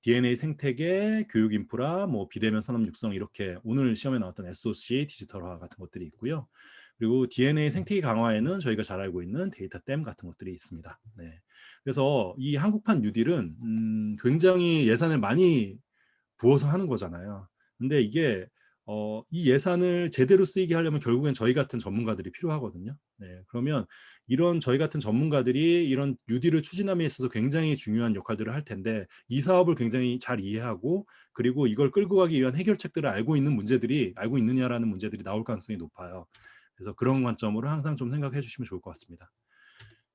DNA 생태계, 교육 인프라, 뭐 비대면 산업 육성 이렇게 오늘 시험에 나왔던 SOC 디지털화 같은 것들이 있고요. 그리고 DNA 생태계 강화에는 저희가 잘 알고 있는 데이터 댐 같은 것들이 있습니다. 네. 그래서 이 한국판 뉴딜은 굉장히 예산을 많이 부어서 하는 거잖아요. 근데 이게 이 예산을 제대로 쓰이게 하려면 결국엔 저희 같은 전문가들이 필요하거든요. 네, 그러면 이런 저희 같은 전문가들이 이런 뉴딜을 추진함에 있어서 굉장히 중요한 역할들을 할 텐데 이 사업을 굉장히 잘 이해하고 그리고 이걸 끌고 가기 위한 해결책들을 알고 있느냐라는 문제들이 나올 가능성이 높아요. 그래서 그런 관점으로 항상 좀 생각해 주시면 좋을 것 같습니다.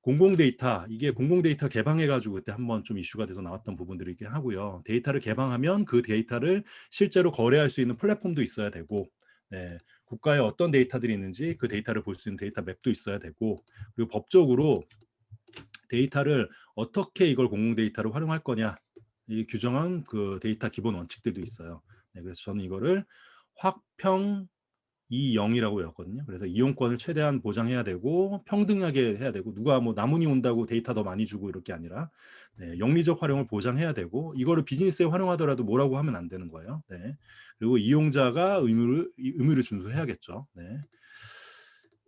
공공 데이터 이게 공공 데이터 개방해가지고 그때 한번 좀 이슈가 돼서 나왔던 부분들이긴 하고요. 데이터를 개방하면 그 데이터를 실제로 거래할 수 있는 플랫폼도 있어야 되고, 네, 국가에 어떤 데이터들이 있는지 그 데이터를 볼 수 있는 데이터 맵도 있어야 되고, 그리고 법적으로 데이터를 어떻게 이걸 공공 데이터로 활용할 거냐 이 규정한 그 데이터 기본 원칙들도 있어요. 네, 그래서 저는 이거를 확평 이영이라고 외웠거든요. 그래서 이용권을 최대한 보장해야 되고 평등하게 해야 되고 누가 뭐 남운이 온다고 데이터 더 많이 주고 이럴 게 아니라 네, 영리적 활용을 보장해야 되고 이거를 비즈니스에 활용하더라도 뭐라고 하면 안 되는 거예요. 네. 그리고 이용자가 의무를 준수해야겠죠. 네.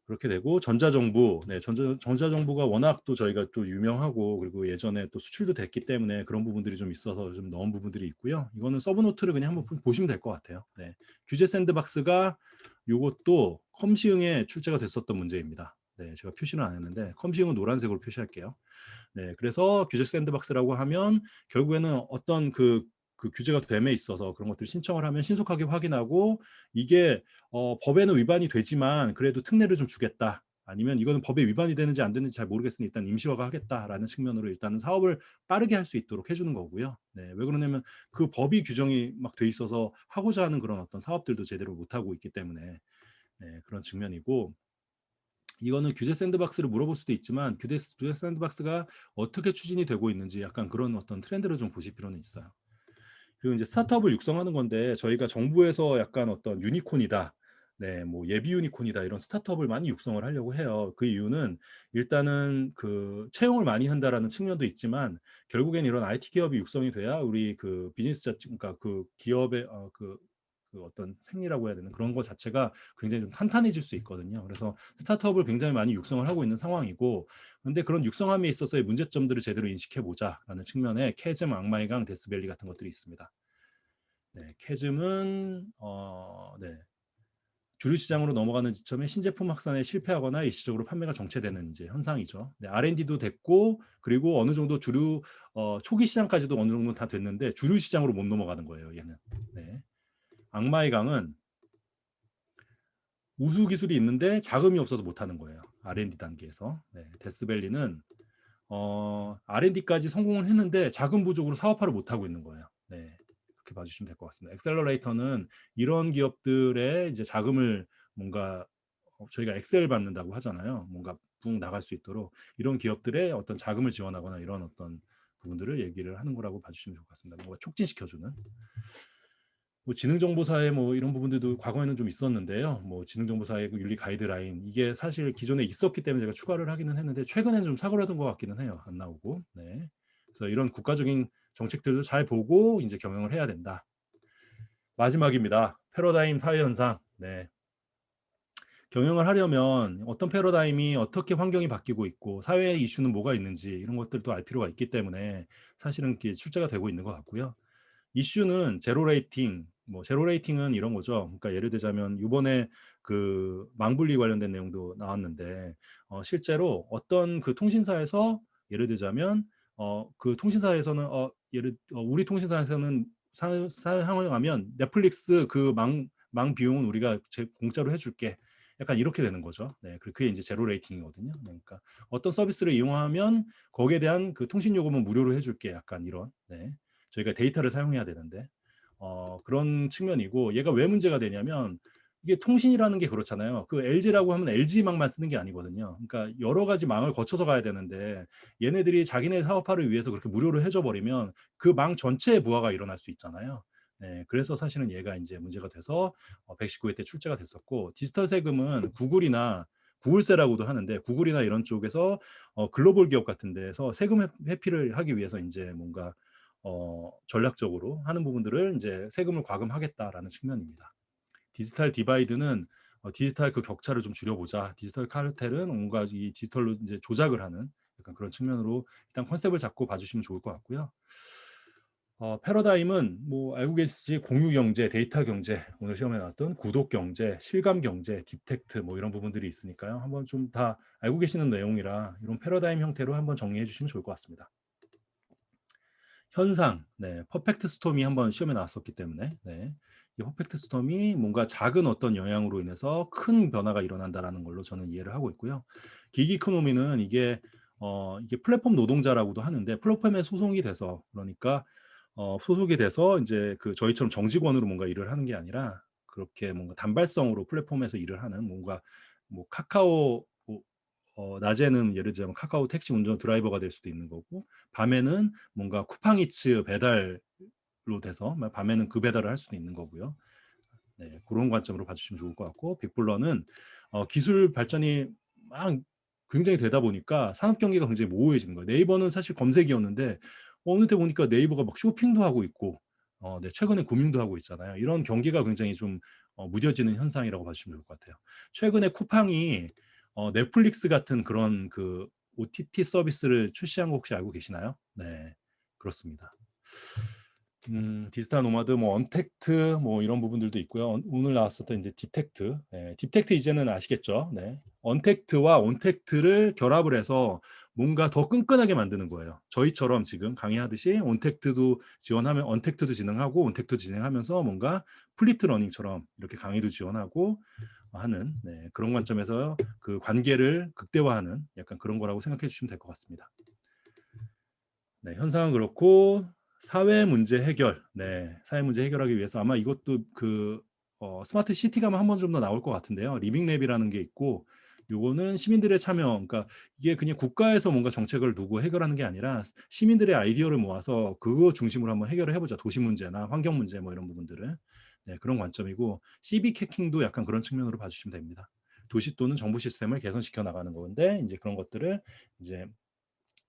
그렇게 되고 전자정부, 네, 전자정부가 워낙 또 저희가 또 유명하고 그리고 예전에 또 수출도 됐기 때문에 그런 부분들이 좀 있어서 좀 넣은 부분들이 있고요. 이거는 서브노트를 그냥 한번 보시면 될 것 같아요. 네, 규제 샌드박스가 요것도 컴시응에 출제가 됐었던 문제입니다. 네, 제가 표시는 안 했는데 컴시응은 노란색으로 표시할게요. 네, 그래서 규제 샌드박스라고 하면 결국에는 어떤 그 규제가 됨에 있어서 그런 것들 신청을 하면 신속하게 확인하고 이게 법에는 위반이 되지만 그래도 특례를 좀 주겠다. 아니면 이거는 법에 위반이 되는지 안 되는지 잘 모르겠으니 일단 임시화가 하겠다라는 측면으로 일단은 사업을 빠르게 할 수 있도록 해주는 거고요. 네, 왜 그러냐면 그 법이 규정이 막 돼 있어서 하고자 하는 그런 어떤 사업들도 제대로 못 하고 있기 때문에 네, 그런 측면이고 이거는 규제 샌드박스를 물어볼 수도 있지만 규제 샌드박스가 어떻게 추진이 되고 있는지 약간 그런 어떤 트렌드를 좀 보실 필요는 있어요. 그리고 이제 스타트업을 육성하는 건데 저희가 정부에서 약간 어떤 유니콘이다. 네, 뭐 예비 유니콘이다 이런 스타트업을 많이 육성을 하려고 해요. 그 이유는 일단은 그 채용을 많이 한다라는 측면도 있지만 결국엔 이런 IT 기업이 육성이 돼야 우리 그 비즈니스 자체 그러니까 그 기업의 그 어떤 생리라고 해야 되는 그런 것 자체가 굉장히 좀 탄탄해질 수 있거든요. 그래서 스타트업을 굉장히 많이 육성을 하고 있는 상황이고, 근데 그런 육성함에 있어서의 문제점들을 제대로 인식해 보자라는 측면에 캐즘, 악마의 강, 데스밸리 같은 것들이 있습니다. 네, 캐즘은 네, 주류 시장으로 넘어가는 지점에 신제품 확산에 실패하거나 일시적으로 판매가 정체되는 이제 현상이죠. 네, R&D도 됐고 그리고 어느 정도 주류 초기 시장까지도 어느 정도 다 됐는데 주류 시장으로 못 넘어가는 거예요, 얘는. 네. 악마의 강은 우수 기술이 있는데 자금이 없어서 못하는 거예요. R&D 단계에서. 네, 데스밸리는 R&D까지 성공을 했는데 자금 부족으로 사업화를 못하고 있는 거예요. 네, 그렇게 봐주시면 될 것 같습니다. 엑셀러레이터는 이런 기업들의 이제 자금을 뭔가 저희가 엑셀 밟는다고 하잖아요. 뭔가 붕 나갈 수 있도록 이런 기업들의 어떤 자금을 지원하거나 이런 어떤 부분들을 얘기를 하는 거라고 봐주시면 좋을 것 같습니다. 뭔가 촉진시켜주는. 뭐 지능정보사의 뭐 이런 부분들도 과거에는 좀 있었는데요. 뭐 지능정보사의 그 윤리 가이드라인 이게 사실 기존에 있었기 때문에 제가 추가를 하기는 했는데 최근에는 좀 사그라든 것 같기는 해요. 안 나오고. 네. 그래서 이런 국가적인 정책들도 잘 보고 이제 경영을 해야 된다. 마지막입니다. 패러다임 사회 현상. 네. 경영을 하려면 어떤 패러다임이 어떻게 환경이 바뀌고 있고 사회의 이슈는 뭐가 있는지 이런 것들도 알 필요가 있기 때문에 사실은 이렇게 출제가 되고 있는 것 같고요. 이슈는 제로 레이팅, 뭐 제로 레이팅은 이런 거죠. 그러니까 예를 들자면 이번에 그 망분리 관련된 내용도 나왔는데 실제로 어떤 그 통신사에서 예를 들자면 그 통신사에서는 우리 통신사에서는 상황하면 넷플릭스 그 망 비용은 우리가 공짜로 해줄게. 약간 이렇게 되는 거죠. 네, 그게 이제 제로 레이팅이거든요. 그러니까 어떤 서비스를 이용하면 거기에 대한 그 통신 요금은 무료로 해줄게. 약간 이런. 네, 저희가 데이터를 사용해야 되는데 그런 측면이고 얘가 왜 문제가 되냐면 이게 통신이라는 게 그렇잖아요. 그 LG라고 하면 LG망만 쓰는 게 아니거든요. 그러니까 여러 가지 망을 거쳐서 가야 되는데 얘네들이 자기네 사업화를 위해서 그렇게 무료로 해줘 버리면 그 망 전체에 부하가 일어날 수 있잖아요. 네, 그래서 사실은 얘가 이제 문제가 돼서 119회 때 출제가 됐었고 디지털 세금은 구글이나 구글세라고도 하는데 구글이나 이런 쪽에서 글로벌 기업 같은 데서 세금 회피를 하기 위해서 이제 뭔가 전략적으로 하는 부분들을 이제 세금을 과금하겠다라는 측면입니다. 디지털 디바이드는 디지털 그 격차를 좀 줄여보자. 디지털 카르텔은 온갖 이 디지털로 이제 조작을 하는 약간 그런 측면으로 일단 컨셉을 잡고 봐주시면 좋을 것 같고요. 패러다임은 뭐 알고 계시지 공유 경제, 데이터 경제, 오늘 시험에 나왔던 구독 경제, 실감 경제, 딥텍트 뭐 이런 부분들이 있으니까요. 한번 좀 다 알고 계시는 내용이라 이런 패러다임 형태로 한번 정리해 주시면 좋을 것 같습니다. 현상, 네, 퍼펙트 스톰이 한번 시험에 나왔었기 때문에, 네, 이 퍼펙트 스톰이 뭔가 작은 어떤 영향으로 인해서 큰 변화가 일어난다라는 걸로 저는 이해를 하고 있고요. 기기 이코노미는 이게 플랫폼 노동자라고도 하는데 플랫폼에 소송이 돼서 그러니까 소속이 돼서 이제 그 저희처럼 정직원으로 뭔가 일을 하는 게 아니라 그렇게 뭔가 단발성으로 플랫폼에서 일을 하는 뭔가 뭐 카카오 낮에는 예를 들자면 카카오 택시 운전 드라이버가 될 수도 있는 거고 밤에는 뭔가 쿠팡이츠 배달로 돼서 밤에는 그 배달을 할 수도 있는 거고요. 네, 그런 관점으로 봐주시면 좋을 것 같고 빅블러는 기술 발전이 막 굉장히 되다 보니까 산업 경계가 굉장히 모호해지는 거예요. 네이버는 사실 검색이었는데 어느 때 보니까 네이버가 막 쇼핑도 하고 있고 네, 최근에 금융도 하고 있잖아요. 이런 경계가 굉장히 좀 무뎌지는 현상이라고 봐주시면 좋을 것 같아요. 최근에 쿠팡이 넷플릭스 같은 그런 그 OTT 서비스를 출시한 거 혹시 알고 계시나요? 네, 그렇습니다. 디지털 노마드, 뭐 언택트, 뭐 이런 부분들도 있고요. 오늘 나왔었던 이제 딥텍트, 딥텍트 이제는 아시겠죠? 네, 언택트와 온택트를 결합을 해서 뭔가 더 끈끈하게 만드는 거예요. 저희처럼 지금 강의하듯이 온택트도 지원하면 언택트도 진행하고 온택트도 진행하면서 뭔가 플리트 러닝처럼 이렇게 강의도 지원하고 하는 네, 그런 관점에서 그 관계를 극대화하는 약간 그런 거라고 생각해 주시면 될 것 같습니다. 네, 현상은 그렇고 사회 문제 해결, 네, 사회 문제 해결하기 위해서 아마 이것도 그 스마트 시티 가면 한 번 좀 더 나올 것 같은데요. 리빙랩이라는 게 있고, 요거는 시민들의 참여, 그러니까 이게 그냥 국가에서 뭔가 정책을 두고 해결하는 게 아니라 시민들의 아이디어를 모아서 그거 중심으로 한번 해결을 해보자. 도시 문제나 환경 문제 뭐 이런 부분들을 네, 그런 관점이고 시빅 해킹도 약간 그런 측면으로 봐주시면 됩니다. 도시 또는 정부 시스템을 개선시켜 나가는 건데 이제 그런 것들을 이제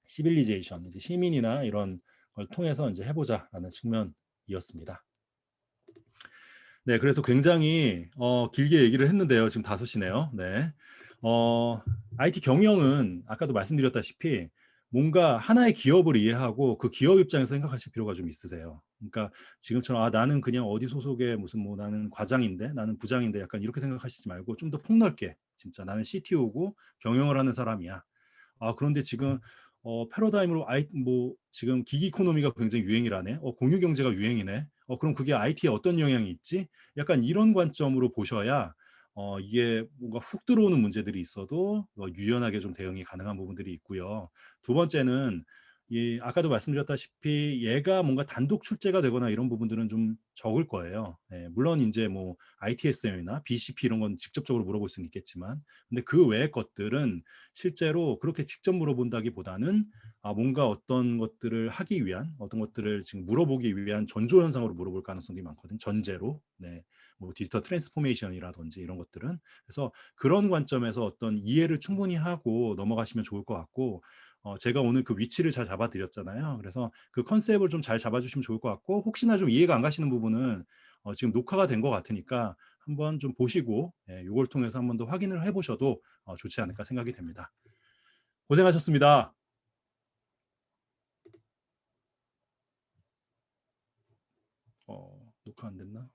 시빌리제이션, 이제 시민이나 이런 걸 통해서 이제 해보자라는 측면이었습니다. 네, 그래서 굉장히 길게 얘기를 했는데요. 지금 5시네요. 네. IT 경영은 아까도 말씀드렸다시피 뭔가 하나의 기업을 이해하고 그 기업 입장에서 생각하실 필요가 좀 있으세요. 그러니까 지금처럼 나는 그냥 어디 소속의 무슨 뭐 나는 과장인데 나는 부장인데 약간 이렇게 생각하시지 말고 좀 더 폭넓게 진짜 나는 CTO고 경영을 하는 사람이야. 그런데 지금 패러다임으로 뭐 지금 기기 이코노미가 굉장히 유행이라네. 공유 경제가 유행이네. 그럼 그게 IT에 어떤 영향이 있지? 약간 이런 관점으로 보셔야 이게 뭔가 훅 들어오는 문제들이 있어도 유연하게 좀 대응이 가능한 부분들이 있고요. 두 번째는 아까도 말씀드렸다시피 얘가 뭔가 단독 출제가 되거나 이런 부분들은 좀 적을 거예요. 네, 물론 이제 뭐 ITSM이나 BCP 이런 건 직접적으로 물어볼 수는 있겠지만, 근데 그 외의 것들은 실제로 그렇게 직접 물어본다기보다는 뭔가 어떤 것들을 하기 위한 어떤 것들을 지금 물어보기 위한 전조 현상으로 물어볼 가능성이 많거든요. 전제로. 네. 뭐 디지털 트랜스포메이션이라든지 이런 것들은 그래서 그런 관점에서 어떤 이해를 충분히 하고 넘어가시면 좋을 것 같고 제가 오늘 그 위치를 잘 잡아드렸잖아요. 그래서 그 컨셉을 좀 잘 잡아주시면 좋을 것 같고 혹시나 좀 이해가 안 가시는 부분은 지금 녹화가 된 것 같으니까 한번 좀 보시고 이걸 통해서 한번 더 확인을 해보셔도 좋지 않을까 생각이 됩니다. 고생하셨습니다. 녹화 안 됐나?